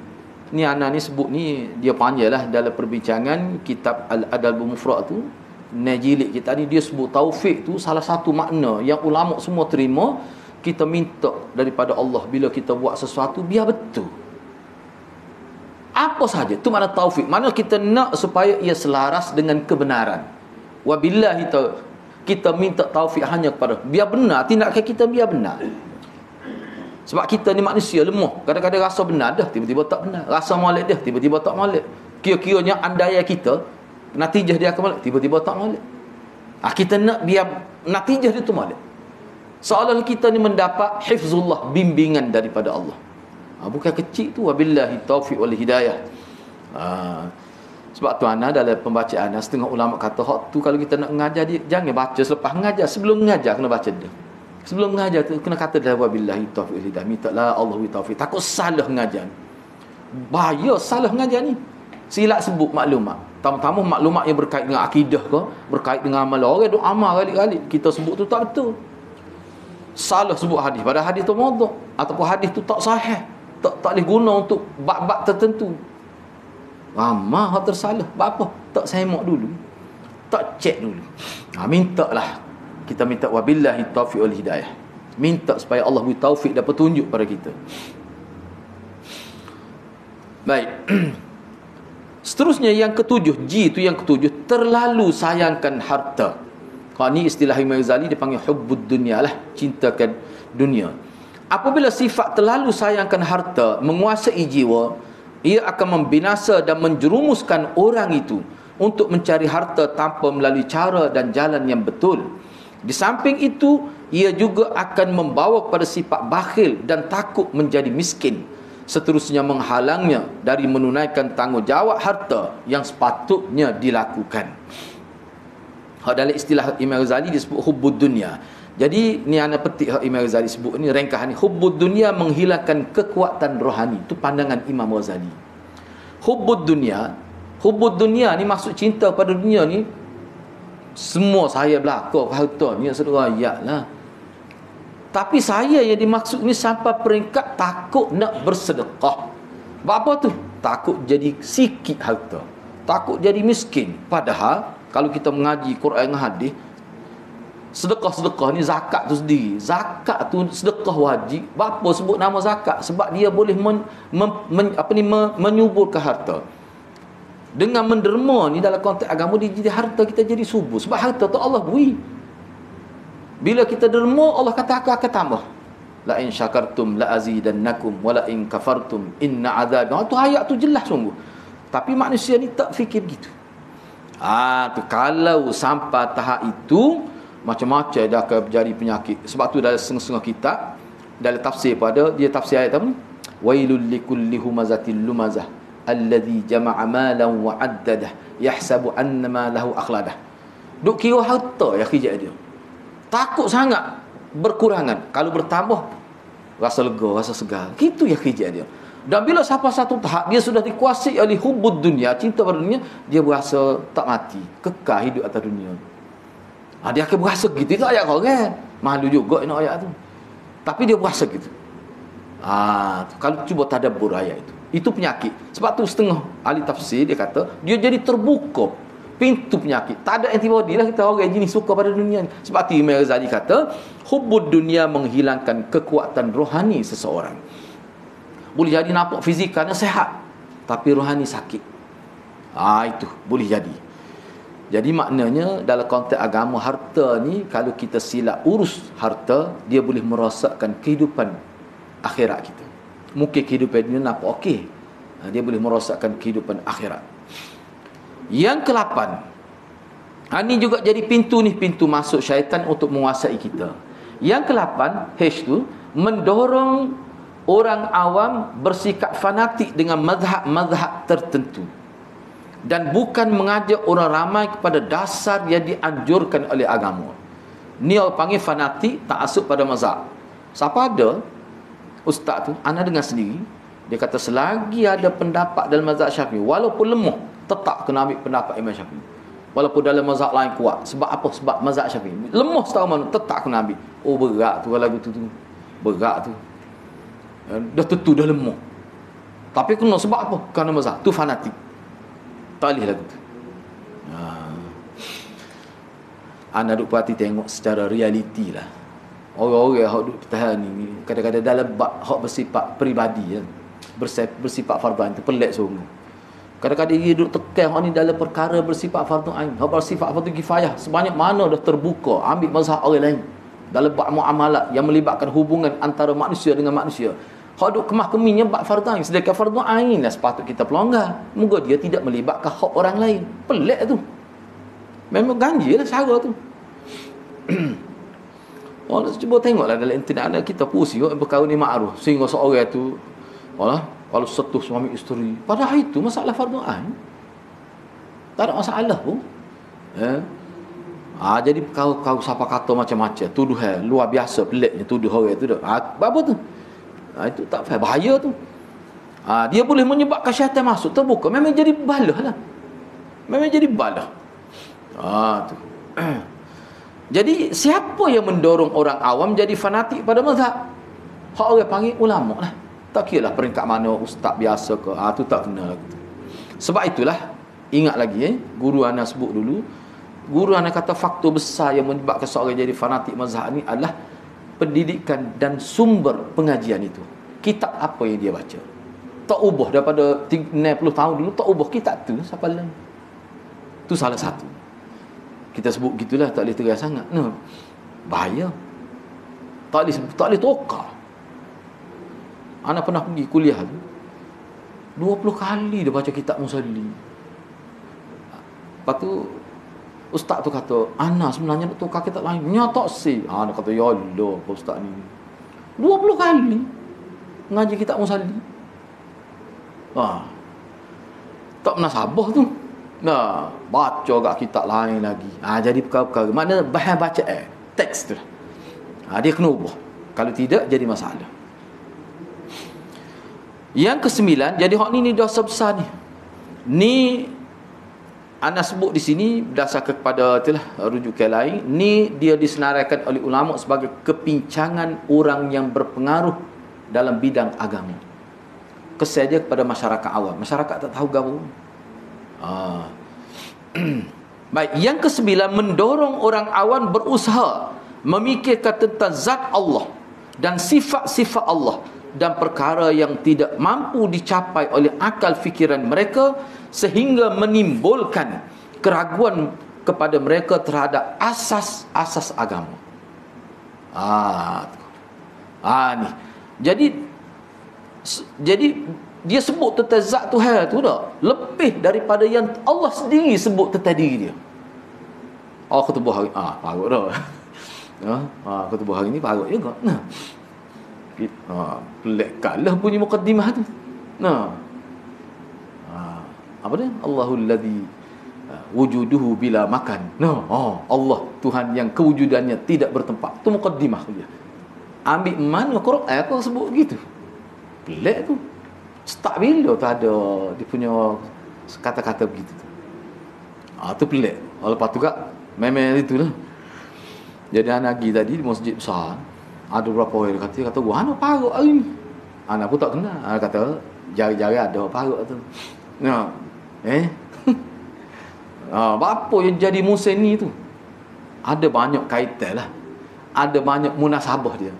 Ni anak ni sebut ni, dia panjang lah dalam perbincangan kitab Al-Adabul Mufrad tu. Najilid kita ni dia sebut taufik tu salah satu makna yang ulama semua terima. Kita minta daripada Allah bila kita buat sesuatu biar betul. Apa saja tu makna taufik. Mana kita nak supaya ia selaras dengan kebenaran. Wabillahi kita minta taufik hanya kepada biar benar, tindakan kita biar benar. Sebab kita ni manusia lemah. Kadang-kadang rasa benar dah, tiba-tiba tak benar. Rasa molek dah, tiba-tiba tak molek. Kira-kiranya andaian kita, natijah dia akan molek, tiba-tiba tak molek. Kita nak biar natijah dia tu molek. Seolah kita ni mendapat hifzullah, bimbingan daripada Allah. Bukan kecil tu. Wabillahi taufiq wal hidayah. Sebab tu ana dalam pembacaan setengah ulama kata hak tu kalau kita nak mengajar dia jangan baca selepas mengajar, sebelum mengajar kena baca dia. Sebelum mengajar tu kena kata dah wabillahi taufiq wal hidayah. Minta la Allah wa taufiq. Takut salah mengajar. Bahaya salah mengajar ni. Silap sebut maklumat. Tamu-tamu maklumat yang berkait dengan akidah ke, berkait dengan amal. Orang duk amal kali-kali kita sebut tu tak betul. Salah sebut hadis, padahal hadis tu maudhu' ataupun hadis tu tak sahih. Tak boleh guna untuk bab-bab tertentu. Ramah hak tersalah. Apa? Tak semak dulu. Tak cek dulu. Mintalah. Kita minta wabillahi taufiq wal hidayah. Minta supaya Allah beri taufik dan petunjuk pada kita. Baik. Seterusnya yang ketujuh, G itu yang ketujuh, terlalu sayangkan harta. Kalau ni istilah Imam Ghazali dipanggil hubbud dunya lah, cintakan dunia. Apabila sifat terlalu sayangkan harta menguasai jiwa, ia akan membinasa dan menjerumuskan orang itu untuk mencari harta tanpa melalui cara dan jalan yang betul. Di samping itu, ia juga akan membawa kepada sifat bakhil dan takut menjadi miskin. Seterusnya menghalangnya dari menunaikan tanggungjawab harta yang sepatutnya dilakukan. Dalam istilah Imam Ghazali disebut hubbud dunya. Jadi ni ana petik Imam Ghazali sebut ni ringkasan ni, hubbud dunya menghilangkan kekuatan rohani. Itu pandangan Imam Ghazali. Hubbud dunya ni maksud cinta pada dunia ni semua saya belaka harta ni saudara ayatlah. Tapi saya yang dimaksud ni sampai peringkat takut nak bersedekah. Sebab apa tu? Takut jadi sikit harta, takut jadi miskin. Padahal kalau kita mengaji Quran dan hadis, sedekah-sedekah ni zakat tu sendiri. Zakat tu sedekah wajib. Apa sebut nama zakat? Sebab dia boleh menyuburkan harta. Dengan menderma ni dalam konteks agama dia jadi harta kita jadi subur. Sebab harta tu Allah beri. Bila kita derma, Allah kata aku akan tambah. La in syakartum la azidannakum wa la in kafartum inna azabi. Tu ayat tu jelas sungguh. Tapi manusia ni tak fikir begitu. Tu kalau sampai tahap itu, macam-macam dah akan berjadi penyakit. Sebab tu dalam setengah-setengah kitab, dalam tafsir pada dia tafsir ayat apa? Wailul likulli humazatil lumazah alladhi jama'a malan wa 'addadah yahsabu annama lahu akhladah. Duk kira harta ya kerja dia. Takut sangat berkurangan. Kalau bertambah rasa lega, rasa segar. Gitu ya kerja dia. Dan bila sampai satu tahap dia sudah dikuasai oleh hubbud dunia, cinta pada dunia, dia berasa tak mati, kekal hidup atas dunia. Dia akan berasa gitu. Itu ayat orang. Malu juga nak ayat tu. Tapi dia berasa gitu. Kalau cuba tadabbur ayat itu penyakit. Sebab tu setengah ahli tafsir dia kata dia jadi terbuka pintu penyakit. Tak ada antibody lah kita orang jenis suka pada dunia ni. Sebab tu Imam Ghazali kata hubbud dunia menghilangkan kekuatan rohani seseorang. Boleh jadi nampak fizikalnya sehat, tapi rohani sakit. Itu boleh jadi. Jadi maknanya dalam konteks agama, harta ni kalau kita silap urus harta, dia boleh merosakkan kehidupan akhirat kita. Mungkin kehidupan dunia nampak okey, dia boleh merosakkan kehidupan akhirat. Yang ke-8, ini juga jadi pintu masuk syaitan untuk menguasai kita. Yang ke-8, H tu, mendorong orang awam bersikap fanatik dengan mazhab-mazhab tertentu dan bukan mengajak orang ramai kepada dasar yang dianjurkan oleh agama. Ni orang panggil fanatik, taksub pada mazhab. Siapa ada ustaz tu, ana dengar sendiri, dia kata selagi ada pendapat dalam mazhab Syafi'i walaupun lemah, tetap kena ambil pendapat Imam Syafi'i. Walaupun dalam mazhab lain kuat. Sebab apa? Sebab mazhab Syafi'i lemah setahu mana, tetap kena ambil. Berat tu lagu tu. Berat tu. Dah tentu dah lemah. Tapi kena sebab apa? Kerana mazhab tu fanatik. Tak boleh lagu tu. Anda duk perhati tengok secara realiti lah. Orang-orang yang duk tahan ni kadang-kadang dalam bab hak bersifat peribadi kan. bersifat fardu ain tu pelik sungguh. Kadang-kadang dia duduk tekan hak ni dalam perkara bersifat fardu ain, hak bersifat fardu kifayah sebanyak mana dah terbuka ambil mazhab orang lain dalam bab muamalat yang melibatkan hubungan antara manusia dengan manusia. Hak duk kemah-keminya bab fardu ain, sedangkan fardu ain lah sepatut kita pelonggar. Moga dia tidak melibatkan hak orang lain. Pelik tu. Memang ganjilah cara tu. Orang cuba tengoklah dalam internet ada kita pusing berkahwin ni ma'ruf sehingga seorang tu kalau setuh suami isteri. Padahal itu masalah fardu ain. Tak ada masalah pun. Jadi kau siapa kata macam-macam, tuduhan luar biasa peliknya tuduh orang tu dah. Apa tu? Itu tak faham, bahaya tu. Dia boleh menyebabkan syaitan masuk terbuka. Memang jadi balah lah. Memang jadi balah. Tu. Jadi siapa yang mendorong orang awam jadi fanatik pada mazhab? Hak orang panggil ulama lah. Tak kira lah peringkat mana, ustaz biasa ke. Tu tak kena lagi. Sebab itulah, ingat lagi guru ana sebut dulu. Guru ana kata faktor besar yang menyebabkan seorang jadi fanatik mazhab ni adalah pendidikan dan sumber pengajian itu. Kitab apa yang dia baca. Tak ubah daripada 60 tahun dulu, tak ubah kitab tu sampai lain. Tu salah satu. Kita sebut gitulah, tak boleh tegas sangat. Bahaya. Tak boleh tokar. Anak pernah pergi kuliah tu 20 kali dia baca kitab Musalli. Lepas tu ustaz tu kata, Ana sebenarnya nak tukar kitab lain. Tak si. Ana kata, ya Allah, apa ustaz ni 20 kali ngaji kitab Musalli. Tak pernah sabar tu. Baca kat kitab lain lagi. Jadi perkara-perkara. Maknanya bahan baca teks tu lah. Dia kena ubah. Kalau tidak, jadi masalah. Yang ke-9, jadi hak ni dosa besar ni. Ni anda sebut di sini berdasarkan kepada itulah rujukan lain. Ni dia disenaraikan oleh ulama sebagai kepincangan orang yang berpengaruh dalam bidang agama. Kesaja kepada masyarakat awam. Masyarakat tak tahu gapo. Baik, yang ke-9, mendorong orang awam berusaha memikirkan tentang zat Allah dan sifat-sifat Allah dan perkara yang tidak mampu dicapai oleh akal fikiran mereka sehingga menimbulkan keraguan kepada mereka terhadap asas-asas agama. Ni. Jadi dia sebut tentang zat Tuhan tu dah lebih daripada yang Allah sendiri sebut tentang diri dia. Khutbah hari parut dah. Khutbah hari ni parut juga. Pelik kalah bunyi mukaddimah tu. Apa dia? Allahul ladzi wujuduhu bila makan. Allah Tuhan yang kewujudannya tidak bertempat. Tu mukaddimah dia. Ambil mana Quran aku sebut gitu. Pelik tu. Start bila tu ada dia punya kata-kata begitu tu. Tu pelik. Lepas tu kak memang itulah. Jadi anak pergi tadi di masjid besar. Ada berapa orang kata gua ana parut hari ni. Anak pun tak kenal. Anak kata jari-jari ada parut tu. Apa yang jadi musim ni tu? Ada banyak kaitan lah. Ada banyak munasabah dia.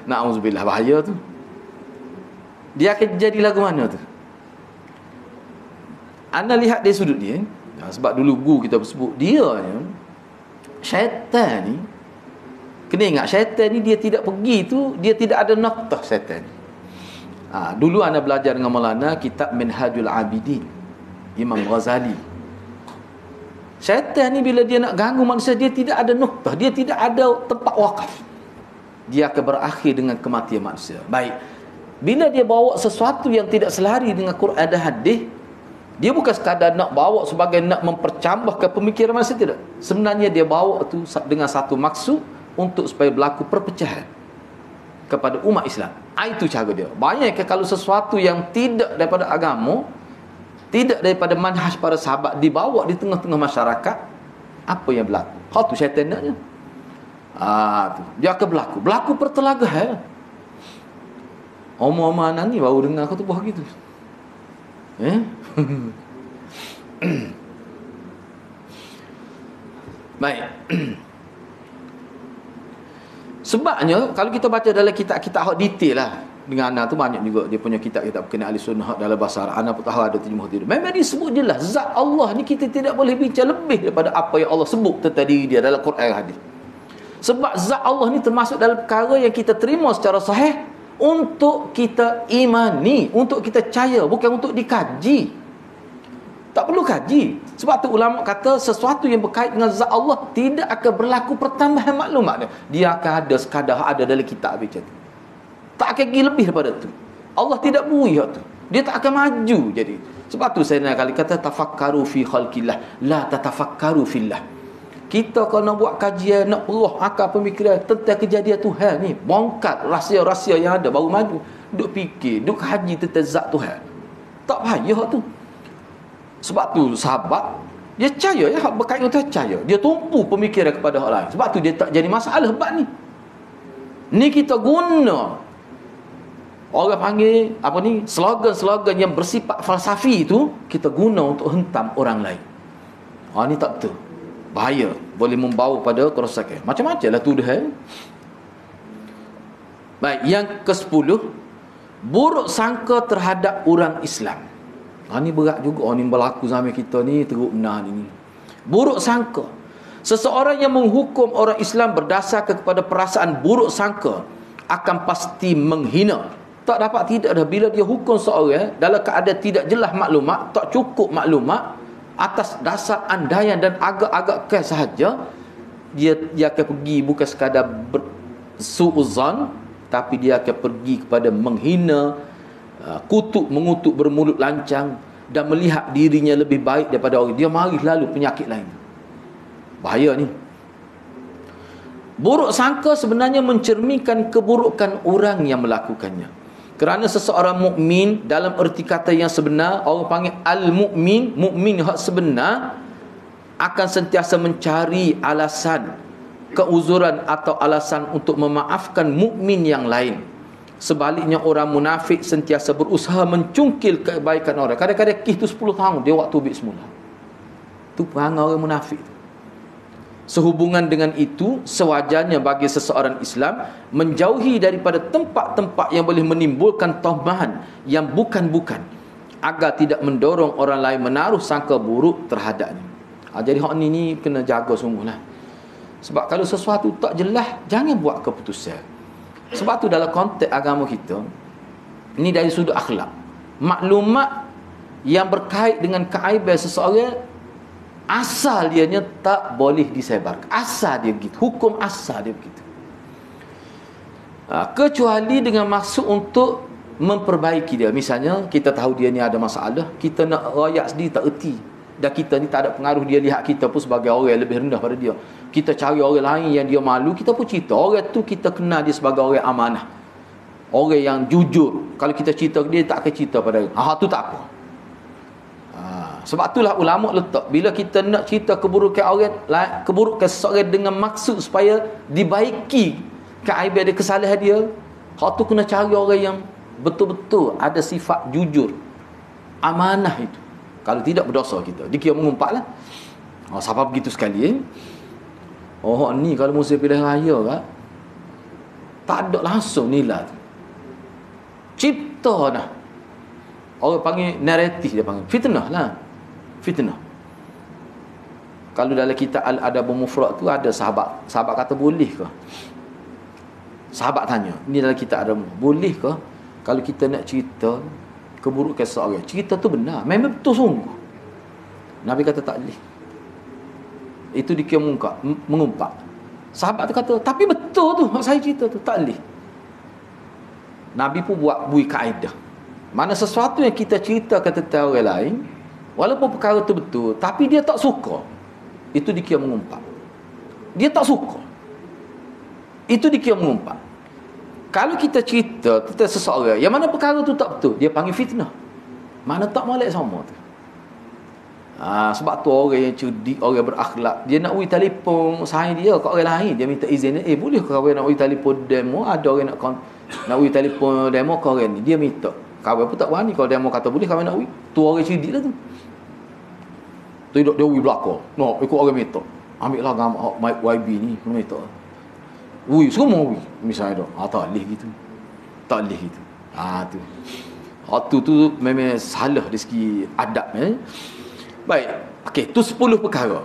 Na'udzubillah, bahaya tu. Dia akan jadi lagu mana tu? Anda lihat dari sudut dia. Sebab dulu guru kita sebut dia ni, syaitan ni, kena ingat syaitan ni dia tidak pergi tu, dia tidak ada naktah syaitan ni. Dulu anda belajar dengan Maulana kitab Minhajul Abidin Imam Ghazali. Syaitan ni bila dia nak ganggu manusia, dia tidak ada naktah, dia tidak ada tempat wakaf. Dia akan berakhir dengan kematian manusia. Baik, bila dia bawa sesuatu yang tidak selari dengan Quran dan hadis, dia bukan sekadar nak bawa sebagai nak mempercambahkan pemikiran manusia, tidak. Sebenarnya dia bawa tu dengan satu maksud untuk supaya berlaku perpecahan kepada umat Islam. Itu cara dia. Bayangkan kalau sesuatu yang tidak daripada agama, tidak daripada manhaj para sahabat dibawa di tengah-tengah masyarakat, apa yang berlaku? Hal tu syaitan naknya. Tu dia akan berlaku pertelagahan. Omong-omong ni baru dengar khutbah gitu. Baik. Sebabnya kalau kita baca dalam kitab-kitab hak detail lah, dengan Ana tu banyak juga dia punya kitab-kitab berkenaan ahli sunnah dalam bahasa Arab. Ana pun tahu ada terjemah dia. Memang disebut jelas zat Allah ni kita tidak boleh bincang lebih daripada apa yang Allah sebut tentang diri dia dalam Quran hadis. Sebab zat Allah ni termasuk dalam perkara yang kita terima secara sahih untuk kita imani, untuk kita percaya, bukan untuk dikaji. Tak perlu kaji. Sebab tu ulama kata sesuatu yang berkait dengan zat Allah tidak akan berlaku pertambahan maklumat dia. Dia akan ada sekadar ada dalam kitab macam tu. Tak akan pergi lebih daripada tu. Allah tidak bui hak tu. Dia tak akan maju jadi. Sebab tu saya nak kali kata tafakkaru fi khalqillah, la tatafakkaru fillah. Kita kalau nak buat kajian, nak peroh akal pemikiran tentang kejadian Tuhan ni, bongkar rahsia-rahsia yang ada baru maju. Duk fikir, duk haji tentang zat Tuhan. Tak payah hak tu. Sebab tu sahabat dia percaya ya hak berkait dengan percaya. Dia tumpu pemikiran kepada hak lain. Sebab tu dia tak jadi masalah bab ni. Ni kita guna orang panggil apa ni, slogan-slogan yang bersifat falsafi itu kita guna untuk hentam orang lain. Ni tak betul. Bahaya, boleh membawa pada kerosakan. Macam-macam lah tuduhan. Baik, yang ke-10, buruk sangka terhadap orang Islam. Ni berat juga ni berlaku zaman kita ni, teruk benar ni. Buruk sangka. Seseorang yang menghukum orang Islam berdasarkan kepada perasaan buruk sangka akan pasti menghina. Tak dapat tidak dah bila dia hukum seorang dalam keadaan tidak jelas maklumat, tak cukup maklumat, atas dasar andaian dan agak-agak kes sahaja, dia akan pergi bukan sekadar suuzan, tapi dia akan pergi kepada menghina, kutuk mengutuk bermulut lancang dan melihat dirinya lebih baik daripada orang. Dia mari lalu penyakit lain. Bahaya ni. Buruk sangka sebenarnya mencerminkan keburukan orang yang melakukannya. Kerana seseorang mukmin dalam erti kata yang sebenar, orang panggil al-mukmin, mukmin yang sebenar akan sentiasa mencari alasan, keuzuran atau alasan untuk memaafkan mukmin yang lain. Sebaliknya orang munafik sentiasa berusaha mencungkil kebaikan orang. Kadang-kadang kisah tu 10 tahun dia waktu tubik semula. Tu perangai orang munafik tu. Sehubungan dengan itu, sewajarnya bagi seseorang Islam menjauhi daripada tempat-tempat yang boleh menimbulkan tuhmahan yang bukan-bukan, agar tidak mendorong orang lain menaruh sangka buruk terhadapnya. Jadi hak ni kena jaga sungguhlah. Sebab kalau sesuatu tak jelas, jangan buat keputusan. Sebab tu dalam konteks agama kita, ini dari sudut akhlak, maklumat yang berkait dengan keaiban seseorang asal dianya tak boleh disebarkan. Asal dia begitu. Hukum asal dia begitu. Kecuali dengan maksud untuk memperbaiki dia. Misalnya kita tahu dia ni ada masalah, kita nak rakyat sendiri tak erti, dan kita ni tak ada pengaruh, dia lihat kita pun sebagai orang yang lebih rendah pada dia. Kita cari orang lain yang dia malu, kita pun cerita. Orang tu kita kenal dia sebagai orang amanah, orang yang jujur. Kalau kita cerita dia, tak akan cerita pada dia. Tu tak apa. Sebab itulah ulama letak, bila kita nak cerita keburukan orang, keburukan seseorang dengan maksud supaya dibaiki keaiban dia, kesalahan dia, hak tu kena cari orang yang betul-betul ada sifat jujur, amanah itu. Kalau tidak, berdosa kita. Dikira mengumpat lah. Siapa begitu sekali ni kalau musim pilihan raya tak ada langsung nilai tu. Cipta dah. Orang panggil naratif, dia panggil fitnah lah. Fitnah. Kalau dalam kitab Al-Adabul Mufrad tu ada sahabat kata boleh ke? Sahabat tanya, ni dalam kitab Adab, boleh ke kalau kita nak cerita keburukan seseorang, cerita tu benar, memang betul sungguh? Nabi kata tak boleh. Itu dikira mengumpat. Sahabat tu kata, tapi betul tu saya cerita tu, tak boleh. Nabi pun buat bui kaedah. Mana sesuatu yang kita ceritakan tentang orang lain, walaupun perkara itu betul, tapi dia tak suka, itu dikira mengumpat. Dia tak suka, itu dikira mengumpat. Kalau kita cerita tentang seseorang yang mana perkara itu tak betul, dia panggil fitnah. Mana tak molek sama tu. Sebab tu orang yang cerdik, orang berakhlak, dia nak ui telefon saya dia ke orang lain, dia minta izin, boleh ke kawan nak ui telefon demo? Ada orang nak ui telefon demo ke orang ni, dia minta. Kawan pun tak berani. Kalau demo kata boleh, kawan nak ui, tu orang cerdik lah tu. Tidak dia ui belakang, ikut orang minta, ambil lah gambar mic YB ni, minta ui, semua ui misalnya tu. Tak boleh gitu, tak boleh gitu. Tu. Tu memang salah dari segi adab. Baik. Okey, tu 10 perkara.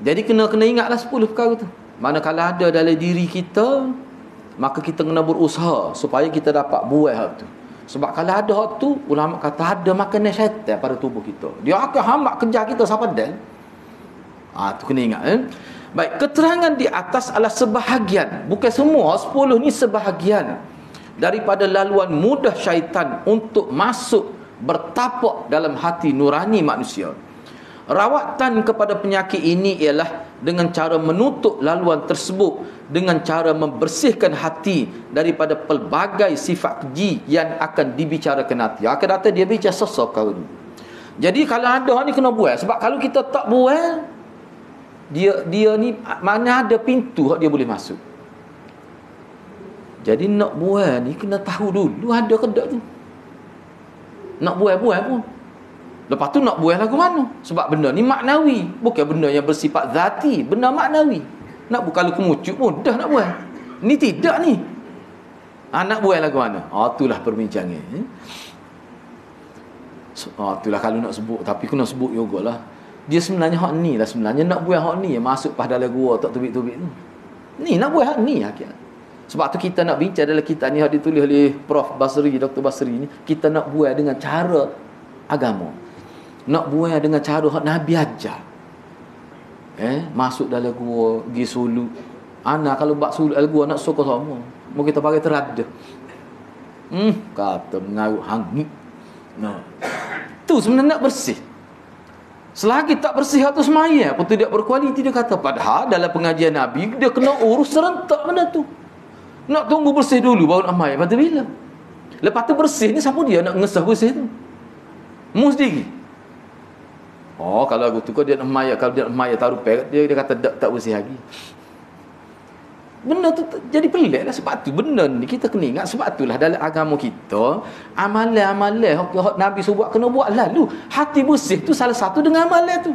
Jadi kena ingatlah 10 perkara tu. Manakala ada dalam diri kita, maka kita kena berusaha supaya kita dapat buat hal tu. Sebab kalau ada hal tu, ulama kata ada makanan syaitan pada tubuh kita. Dia akan hambat kerja kita sampai dah. Tu kena ingat. Baik, keterangan di atas adalah sebahagian, bukan semua. 10 ni sebahagian daripada laluan mudah syaitan untuk masuk bertapak dalam hati nurani manusia. Rawatan kepada penyakit ini ialah dengan cara menutup laluan tersebut, dengan cara membersihkan hati daripada pelbagai sifat keji yang akan dibicarakan nanti. Akan datang dia bicara sosok kau ni. Jadi kalau ada ni kena buat. Sebab kalau kita tak buat, dia ni mana ada pintu dia boleh masuk. Jadi nak buat ni kena tahu dulu ada ke tak tu. Nak buat pun. Lepas tu nak buat lagu mana? Sebab benda ni maknawi, bukan benda yang bersifat zati, benda maknawi. Nak buat kalau kemucut pun dah nak buat. Ni tidak ni. Nak buat lagu mana? Itulah perbincangan. Itulah kalau nak sebut, tapi kena sebut jugalah. Dia sebenarnya hak ni lah sebenarnya nak buat hak ni yang masuk pada dalam gua tak tubik-tubik tu. Ni nak buat hak ni hakikat. Sebab tu kita nak bincang dalam kitab ni yang ditulis oleh Prof Basri, Dr. Basri ni, kita nak buat dengan cara agama. Nak buat dengan cara hak Nabi ajar. Masuk dalam gua, pergi sulu. Anak kalau bak sulu dalam gua nak sokong sama. Mau kita pakai terada. Kata mengarut hangit. Tu sebenarnya nak bersih. Selagi tak bersih atau semaya pun tidak berkualiti, dia kata. Padahal dalam pengajian Nabi dia kena urus serentak benda tu. Nak tunggu bersih dulu baru nak mayat. Lepas tu bila? Lepas tu bersih ni siapa dia nak ngesah bersih tu? Mu sendiri. Kalau aku tukar dia nak mayat, kalau dia nak mayat taruh pek, dia kata tak bersih lagi. Benda tu jadi pelik lah. Sebab tu benda ni kita kena ingat. Sebab itulah dalam agama kita, amalan-amalan Nabi suruh buat kena buat lalu. Hati bersih tu salah satu dengan amalan tu.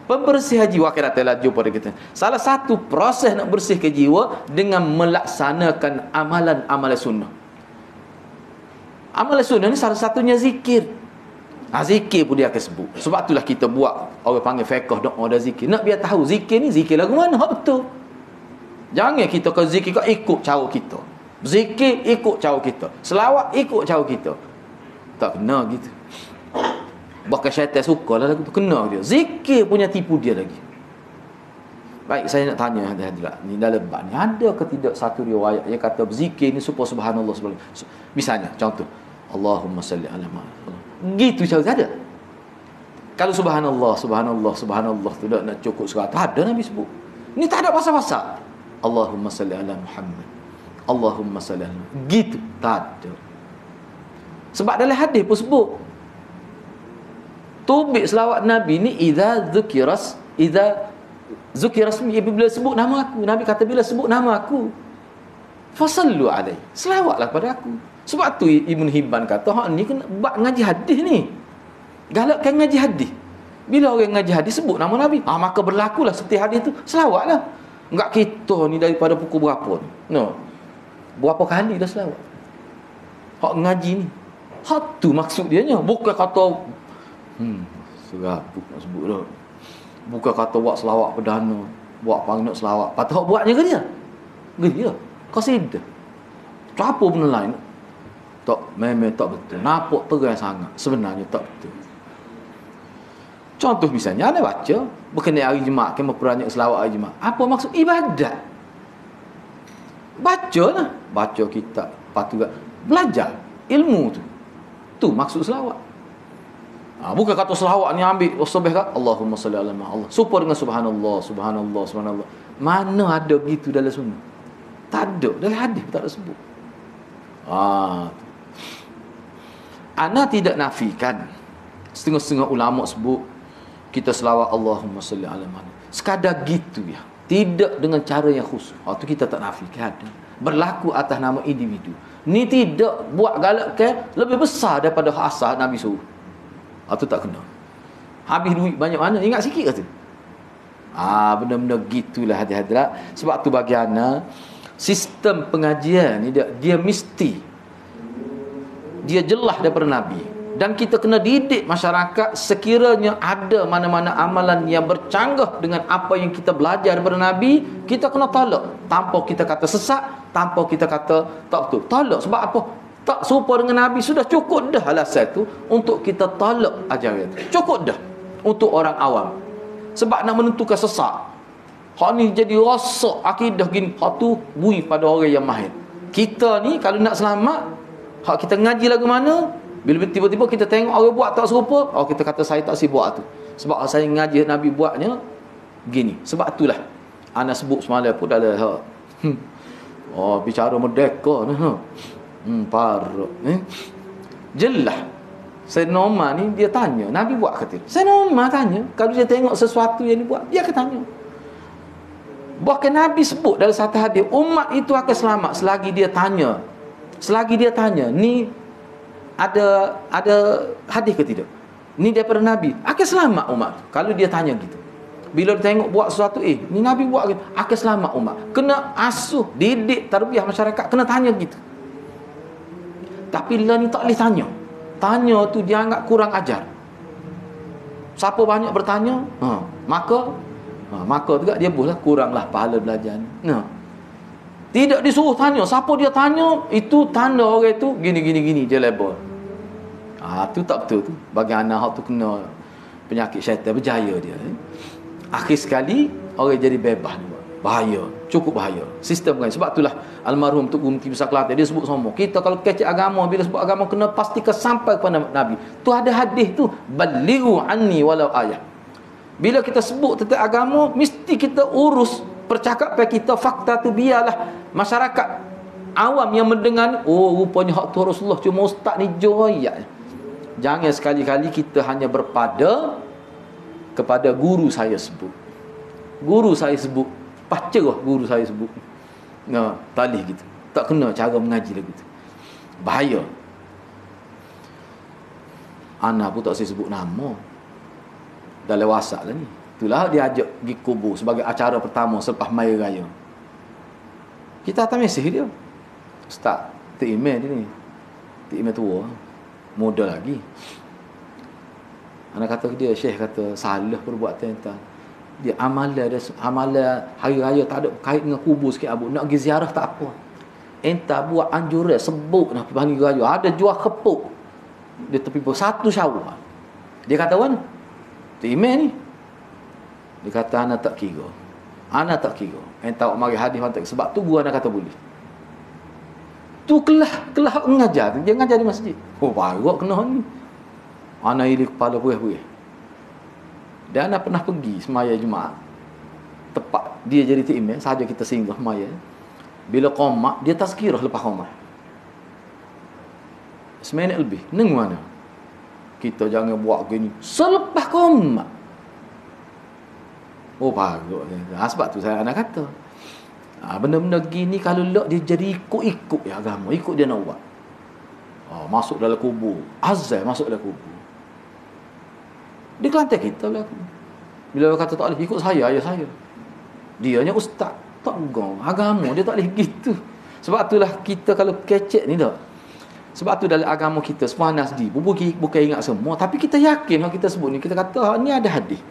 Pembersihan jiwa, akan datanglah jumpa kita. Salah satu proses nak bersihkan jiwa dengan melaksanakan amalan-amalan sunnah. Amalan sunnah ni salah satunya zikir. Zikir pun dia akan sebut. Sebab itulah kita buat, orang panggil fiqh doa dan zikir. Nak biar tahu zikir ni zikir lagu mana hak betul. Jangan kita ke zikir kau ikut cara kita. Zikir ikut cara kita. Selawat ikut cara kita. Tak kena gitu. Bahkan syaitan suka lah lagu tu. Kena dia. Zikir punya tipu dia lagi. Baik, saya nak tanya hadirat ni dalam bab ni, ada ke tidak satu riwayat yang kata zikir ni supaya subhanallah subhanallah. Misalnya contoh, Allahumma salli ala Muhammad. Gitu cara ada. Kalau subhanallah subhanallah subhanallah tu nak cukup 100, ada Nabi sebut. Ni tak ada pasal-pasal. Allahumma salli ala Muhammad. Allahumma salli ala Muhammad. Gitu tak ada. Sebab dalam hadis pun sebut tubik selawat Nabi ni idza zukiras bila sebut nama aku. Nabi kata bila sebut nama aku fasallu alaihi, selawatlah pada aku. Sebab tu Ibn Hibban kata hak ni kena buat ngaji hadis ni. Galakkan ngaji hadis. Bila orang ngaji hadis sebut nama Nabi, maka berlakulah seperti hadis tu, selawatlah. Enggak kita ni daripada pukul berapa ni. Berapa kali dah selawat. Hak ngaji ni. Hak tu maksud dia nya, bukan kata serabut nak sebut dah. Bukan kata buat selawat perdana, buat panggilan selawat. Patut buatnya ke dia? Dia. Qasidah. Apa benda lain? Tak, memang tak betul. Nampak terang sangat. Sebenarnya tak betul. Contoh misalnya, anda baca berkenaan hari Jumaat, kena peranyak selawat hari Jumaat. Apa maksud? Ibadat. Baca lah. Baca kitab. Lepas tu belajar ilmu tu. Tu maksud selawat. Bukan kata selawat ni ambil sabih kat Allahumma salli ala Muhammad. Supaya dengan subhanallah, subhanallah, subhanallah. Mana ada begitu dalam sunnah? Tak ada. Dalam hadis tak ada sebut. Ana tidak nafikan. Setengah-setengah ulama sebut kita selawat Allahumma salli ala Muhammad. Sekadar gitu ya. Tidak dengan cara yang khusus. Itu kita tak nafikan. Berlaku atas nama individu. Ni tidak buat galakkan lebih besar daripada asal Nabi suruh. Itu tak kena. Habis duit banyak mana? Ingat sikit ke tu? Benda-benda gitulah hadirat. Sebab tu bagi ana sistem pengajian ni dia mesti dia jelas daripada Nabi. Dan kita kena didik masyarakat, sekiranya ada mana-mana amalan yang bercanggah dengan apa yang kita belajar daripada Nabi, kita kena tolak. Tanpa kita kata sesat, tanpa kita kata tak betul. Tolak sebab apa? Tak serupa dengan Nabi. Sudah cukup dah alasan tu untuk kita tolak ajaran itu. Cukup dah untuk orang awam. Sebab nak menentukan sesat, hak ni jadi rosak akidah gini, hak tu bui pada orang yang mahir. Kita ni kalau nak selamat, hak kita ngaji lagu mana, bila tiba-tiba kita tengok orang buat tak serupa, kita kata saya tak si buat tu. Sebab saya ngaji Nabi buatnya gini. Sebab itulah ana sebut semalam pun dalam bicara merdeka ni. Paruk jelas. Sayyidina Umar ni dia tanya, Nabi buat kata. Sayyidina Umar tanya, kalau dia tengok sesuatu yang dia buat, dia akan tanya. Bahkan Nabi sebut dalam satu hadis, umat itu akan selamat selagi dia tanya. Selagi dia tanya, ni ada hadis ke tidak? Ni daripada Nabi, akan selamat umat tu. Kalau dia tanya gitu. Bila dia tengok buat sesuatu, ni Nabi buat gitu, akan selamat umat. Kena asuh, didik, tarbiyah masyarakat, kena tanya gitu. Tapi lah ni tak boleh tanya. Tanya tu dia anggap kurang ajar. Siapa banyak bertanya, maka juga dia boleh kuranglah pahala belajar ni. Tidak disuruh tanya. Siapa dia tanya, itu tanda orang tu gini dia label. Tu tak betul tu. Bagi anak tu kena penyakit syaitan, berjaya dia. Akhir sekali orang jadi bebas. Bahaya, cukup bahaya. Sistem kan. Sebab itulah almarhum Tuk Guru Besar Kelantan dia sebut semua. Kita kalau kecek agama, bila sebut agama kena pastikan sampai kepada Nabi. Tu ada hadis tu, balighu anni walau ayah. Bila kita sebut tentang agama, mesti kita urus percakapan kita, fakta tu biarlah masyarakat awam yang mendengar, rupanya hak tu Rasulullah, cuma ustaz ni joyak. Jangan sekali-kali kita hanya berpada kepada guru saya sebut. Guru saya sebut, pacerah guru saya sebut. Talih gitu. Tak kena cara mengaji lagu tu. Bahaya. Ana pun tak saya sebut nama. Dah lewat lah ni. Itulah dia ajak pergi kubur sebagai acara pertama selepas Maya Raya. Kita hantar mesej dia. Ustaz, tu email dia ni. Tu email tua. Muda lagi. Anak kata dia, Syekh kata salah perbuatan entah. Dia amalan hari raya tak ada kait dengan kubur sikit abu. Nak pergi ziarah tak apa. Entah buat anjuran sebut nak pergi raya. Ada jual kepuk. Dia tepi satu Syawal. Dia kata mana? Tu email ni. Dia kata anak tak kira. Anak tak kira. Entah mari hadis hantar sebab tu guru anak kata boleh. Tu kelah mengajar. Dia mengajar di masjid. Baru kena ni. Anak ini kepala buih-buih. Dan anak pernah pergi semaya Jumaat. Tepat dia jadi email sahaja kita singgah semaya. Bila qomat dia tazkirah lepas qomat. Seminit lebih. Neng mana? Kita jangan buat gini selepas qomat. Bagus. Sebab tu saya anak kata. Benda-benda gini kalau lak dia jadi ikut ya agama, ikut dia nak buat. Masuk dalam kubur. Azal masuk dalam kubur. Di Kelantan kita lah. Bila kata tak boleh ikut saya, ayah saya. Dianya ustaz. Tak gong. Agama dia tak boleh gitu. Sebab itulah kita kalau kecek ni tak. Sebab tu dalam agama kita semua nasdi. Bukan ingat semua. Tapi kita yakin kalau kita sebut ni. Kita kata ni ada hadis.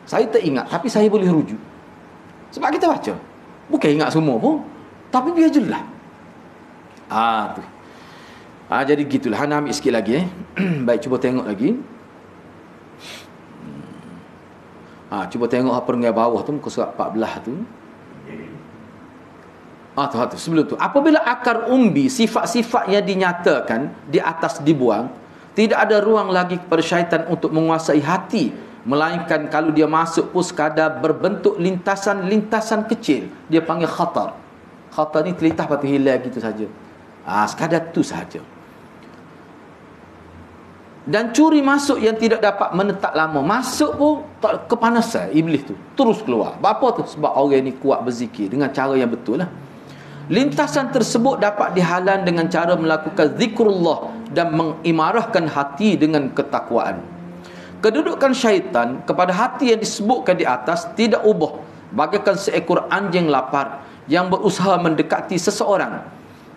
Saya tak ingat. Tapi saya boleh rujuk. Sebab kita baca. Bukan ingat semua pun. Tapi biar jelas. Tu. Jadi gitulah. Hana ambil sikit lagi. Baik, cuba tengok lagi. Cuba tengok apa dengan bawah tu, muka surat 14 tu. Tu sebelum tu. Apabila akar umbi sifat-sifat yang dinyatakan di atas dibuang, tidak ada ruang lagi kepada syaitan untuk menguasai hati, melainkan kalau dia masuk pun sekadar berbentuk lintasan-lintasan kecil. Dia panggil khatar. Khatar ni terlintas lepas tu hilang gitu saja. Sekadar tu saja. Dan curi masuk yang tidak dapat menetap lama. Masuk pun tak kepanasan iblis tu. Terus keluar. Apa tu? Sebab orang ni kuat berzikir dengan cara yang betul lah. Lintasan tersebut dapat dihalang dengan cara melakukan zikrullah dan mengimarahkan hati dengan ketakwaan. Kedudukan syaitan kepada hati yang disebutkan di atas tidak ubah, bagaikan seekor anjing lapar yang berusaha mendekati seseorang.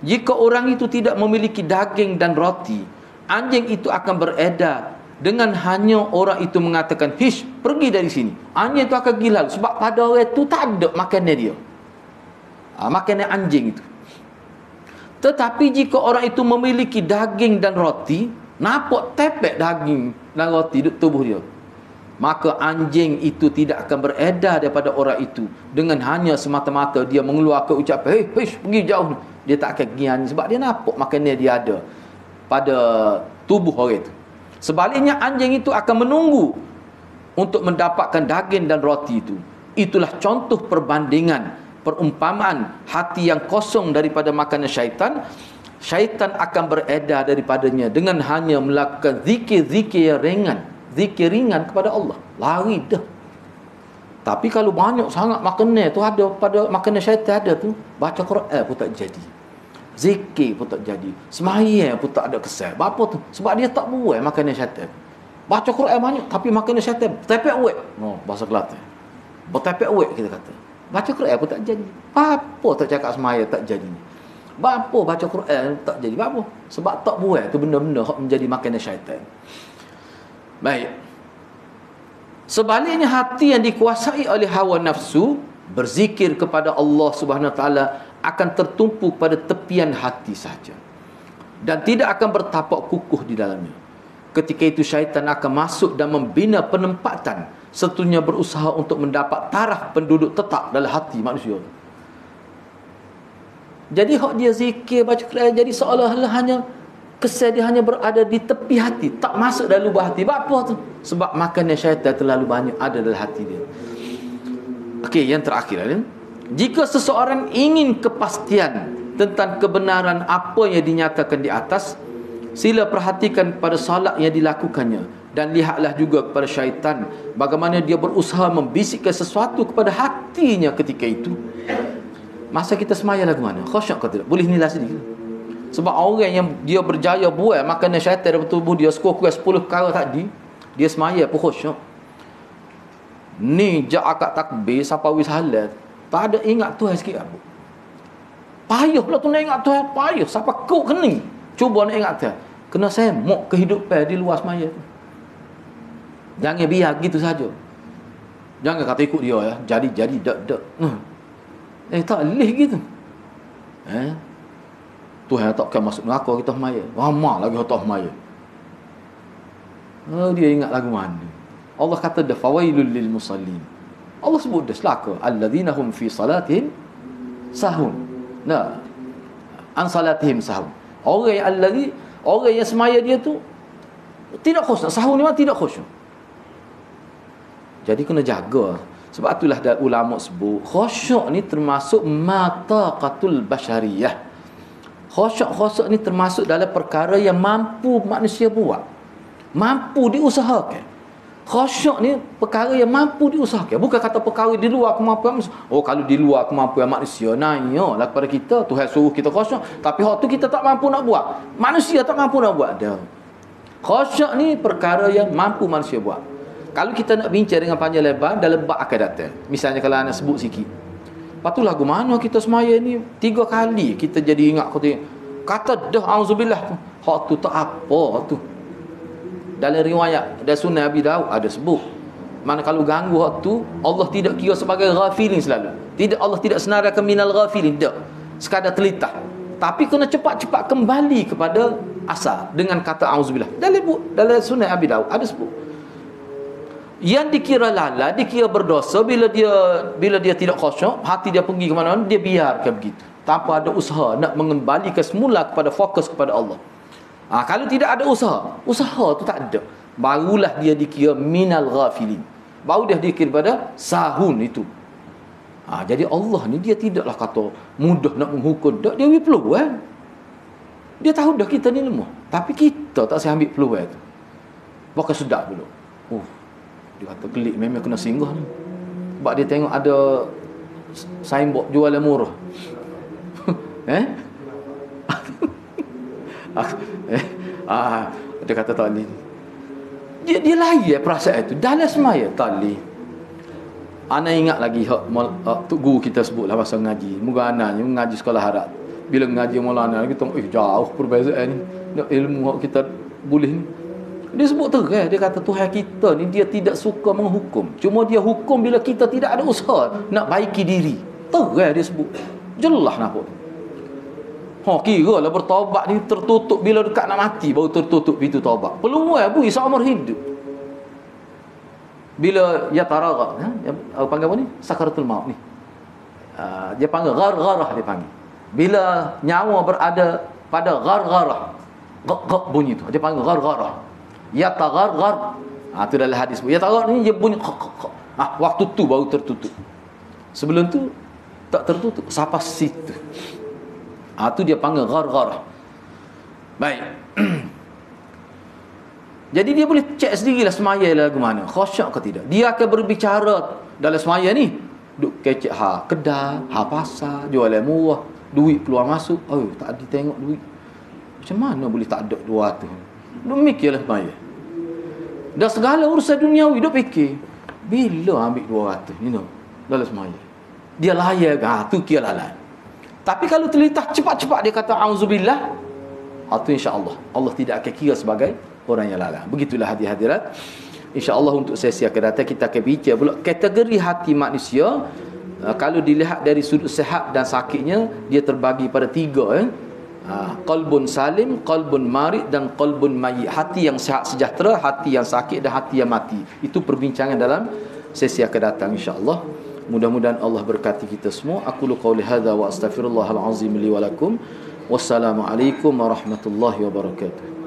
Jika orang itu tidak memiliki daging dan roti, anjing itu akan beredar dengan hanya orang itu mengatakan, "Hish, pergi dari sini." Anjing itu akan gila sebab pada orang itu tak ada makanan dia. Makanan anjing itu. Tetapi jika orang itu memiliki daging dan roti, nampak tepek daging dan roti di tubuh dia, maka anjing itu tidak akan beredar daripada orang itu dengan hanya semata-mata dia mengeluarkan ucapan, "Hei, pergi jauh." Dia tak akan pergi anjing sebab dia nampak makanan dia ada pada tubuh orang itu. Sebaliknya anjing itu akan menunggu untuk mendapatkan daging dan roti itu. Itulah contoh perumpamaan hati yang kosong daripada makanan syaitan. Syaitan akan beredar daripadanya dengan hanya melakukan zikir-zikir yang ringan, zikir ringan kepada Allah. Lari dah. Tapi kalau banyak sangat makanan tu ada pada makanan syaitan ada tu, baca Quran pun tak jadi, zikir pun tak jadi, sembahyang pun tak ada kesan. Apa tu? Sebab dia tak buat makanan syaitan. Baca Quran banyak tapi makanan syaitan tepek wek. Bahasa Kelantan. Bertepek wek kita kata. Baca Quran pun tak jadi. Apa tak cakap semaya tak jadi. Apa baca Quran tak jadi. Apa? Sebab tak buat tu benda-benda yang menjadi makanan syaitan. Baik. Sebaliknya hati yang dikuasai oleh hawa nafsu, berzikir kepada Allah Subhanahu Wa Taala akan tertumpu pada tepian hati saja dan tidak akan bertapak kukuh di dalamnya. Ketika itu syaitan akan masuk dan membina penempatan, sertunya berusaha untuk mendapat taraf penduduk tetap dalam hati manusia. Jadi hak dia zikir baca Quran jadi seolah-olah hanya kesan dia hanya berada di tepi hati, tak masuk dalam lubang hati. Apa tu? Sebab makanan syaitan terlalu banyak ada dalam hati dia. Okey, yang terakhir ni, jika seseorang ingin kepastian tentang kebenaran apa yang dinyatakan di atas, sila perhatikan pada solat yang dilakukannya dan lihatlah juga kepada syaitan bagaimana dia berusaha membisikkan sesuatu kepada hatinya ketika itu. Masa kita semaya lagu mana? Khusyuk ke tidak? Boleh nilai sedikit. Sebab orang yang dia berjaya buat makanan syaitan dalam tubuh dia sekurang-kurang 10 perkara tadi, dia semaya pun khusyuk. Ni jak akad takbir sampai wis halal, tak ada ingat Tuhan sikit apa. Payah pula tu nak ingat Tuhan, payah sampai kau kening. Cuba nak ingat Tuhan. Kena semok kehidupan di luar semaya tu. Jangan biar gitu saja. Jangan kata ikut dia ya. Jadi dak. Tak boleh gitu. Tuhan takkan masuk neraka kita semaya. Ramah lagi tak semaya. Dia ingat lagu mana? Allah kata dah fawailul lil musallin. Allah sebut dah celaka alladzina hum fi salatihim sahun. Nah, an salatihim sahun. Orang yang semaya dia tu tidak khusyuk. Sahun ni memang tidak khusyuk. Jadi kena jaga. Sebab itulah ulama sebut khusyuk ni termasuk mataqatul basyariyah. Khusyuk ni termasuk dalam perkara yang mampu manusia buat, mampu diusahakan. Khusyuk ni perkara yang mampu diusahakan, bukan kata perkara di luar kemampuan manusia. Kalau di luar kemampuan manusia, nanyalah kepada kita, Tuhan suruh kita khusyuk, tapi hak tu kita tak mampu nak buat. Manusia tak mampu nak buat dah. Khusyuk ni perkara yang mampu manusia buat. Kalau kita nak bincang dengan panjang lebar, dalam bab akan datang. Misalnya kalau anak sebut sikit. Lepas tu lagu mana kita semaya ni 3 kali kita jadi ingat kata dah auzubillah tu. Hak tu tak apa tu. Dalam riwayat dan sunnah Abi Daud ada sebut. Mana kalau ganggu hak tu, Allah tidak kira sebagai ghafilin selalu. Tidak, Allah tidak senaraikan minal ghafilin, tak. Sekadar telitah. Tapi kena cepat-cepat kembali kepada asal dengan kata auzubillah. Dalam sunnah Abi Daud ada sebut. Yang dikira lalai, dikira berdosa bila dia tidak khusyuk, hati dia pergi ke mana-mana, dia biarkan begitu tanpa ada usaha nak mengembalikan semula kepada fokus kepada Allah. Kalau tidak ada usaha tu tak ada, barulah dia dikira minal ghafilin, baru dia dikira pada sahun itu. Jadi Allah ni dia tidaklah kata mudah nak menghukum, dia peluang. Dia tahu dah kita ni lemah, tapi kita tak saya ambil peluang tu. Pakai sedap dulu. Dia kata kelik memang kena singgah ni. Sebab dia tengok ada signboard jual yang murah. Dia kata tak boleh. Dia layak perasaan itu. Dalam semaya tak boleh. Ana ingat lagi tu guru kita sebutlah masa ngaji. Moga ana mengaji sekolah Arab. Bila ngaji Maulana kita jauh perbezaan ni. Ilmu kita boleh ni. Dia sebut terang, dia kata Tuhan kita ni dia tidak suka menghukum. Cuma dia hukum bila kita tidak ada usaha nak baiki diri. Terang dia sebut. Jelas nampak. Kira lah bertaubat ni tertutup bila dekat nak mati baru tertutup pintu taubat. Peluang habis seumur hidup. Bila ya taraga, panggil apa ni? Sakaratul maut ni. Dia panggil ghargharah dia panggil. Bila nyawa berada pada ghargharah, gak bunyi tu. Dia panggil ghargharah. Ya tagharghar. Itu dalam hadis. Ya tagharghar ni dia bunyi waktu tu baru tertutup. Sebelum tu tak tertutup sampai situ. Itu dia panggil ghargharah. Baik. Jadi dia boleh cek sendirilah semaya lagu mana, khusyuk ke tidak. Dia akan berbicara dalam semaya ni, duk kecek kedai, pasar, jualan murah, duit keluar masuk. Tak ada tengok duit. Macam mana boleh tak ada dua tu? Duk mikirlah semaya. Dan segala urusan duniawi duk fikir, bila ambil 200 ni dalam semaya. Dia layak, tu kira lalai. Tapi kalau terlintas cepat-cepat dia kata auzubillah, itu insya-Allah Allah tidak akan kira sebagai orang yang lalai. Begitulah hadirat. InsyaAllah untuk sesi akan datang kita akan bincang pula kategori hati manusia. Kalau dilihat dari sudut sihat dan sakitnya, dia terbagi pada 3. Qalbun salim, qalbun marid dan qalbun mayyit. Hati yang sihat sejahtera, hati yang sakit dan hati yang mati. Itu perbincangan dalam sesi akan datang insya-Allah. Mudah-mudahan Allah berkati kita semua. Aqulu qawli hadza wa astaghfirullahal azim li wa lakum. Wassalamualaikum warahmatullahi wabarakatuh.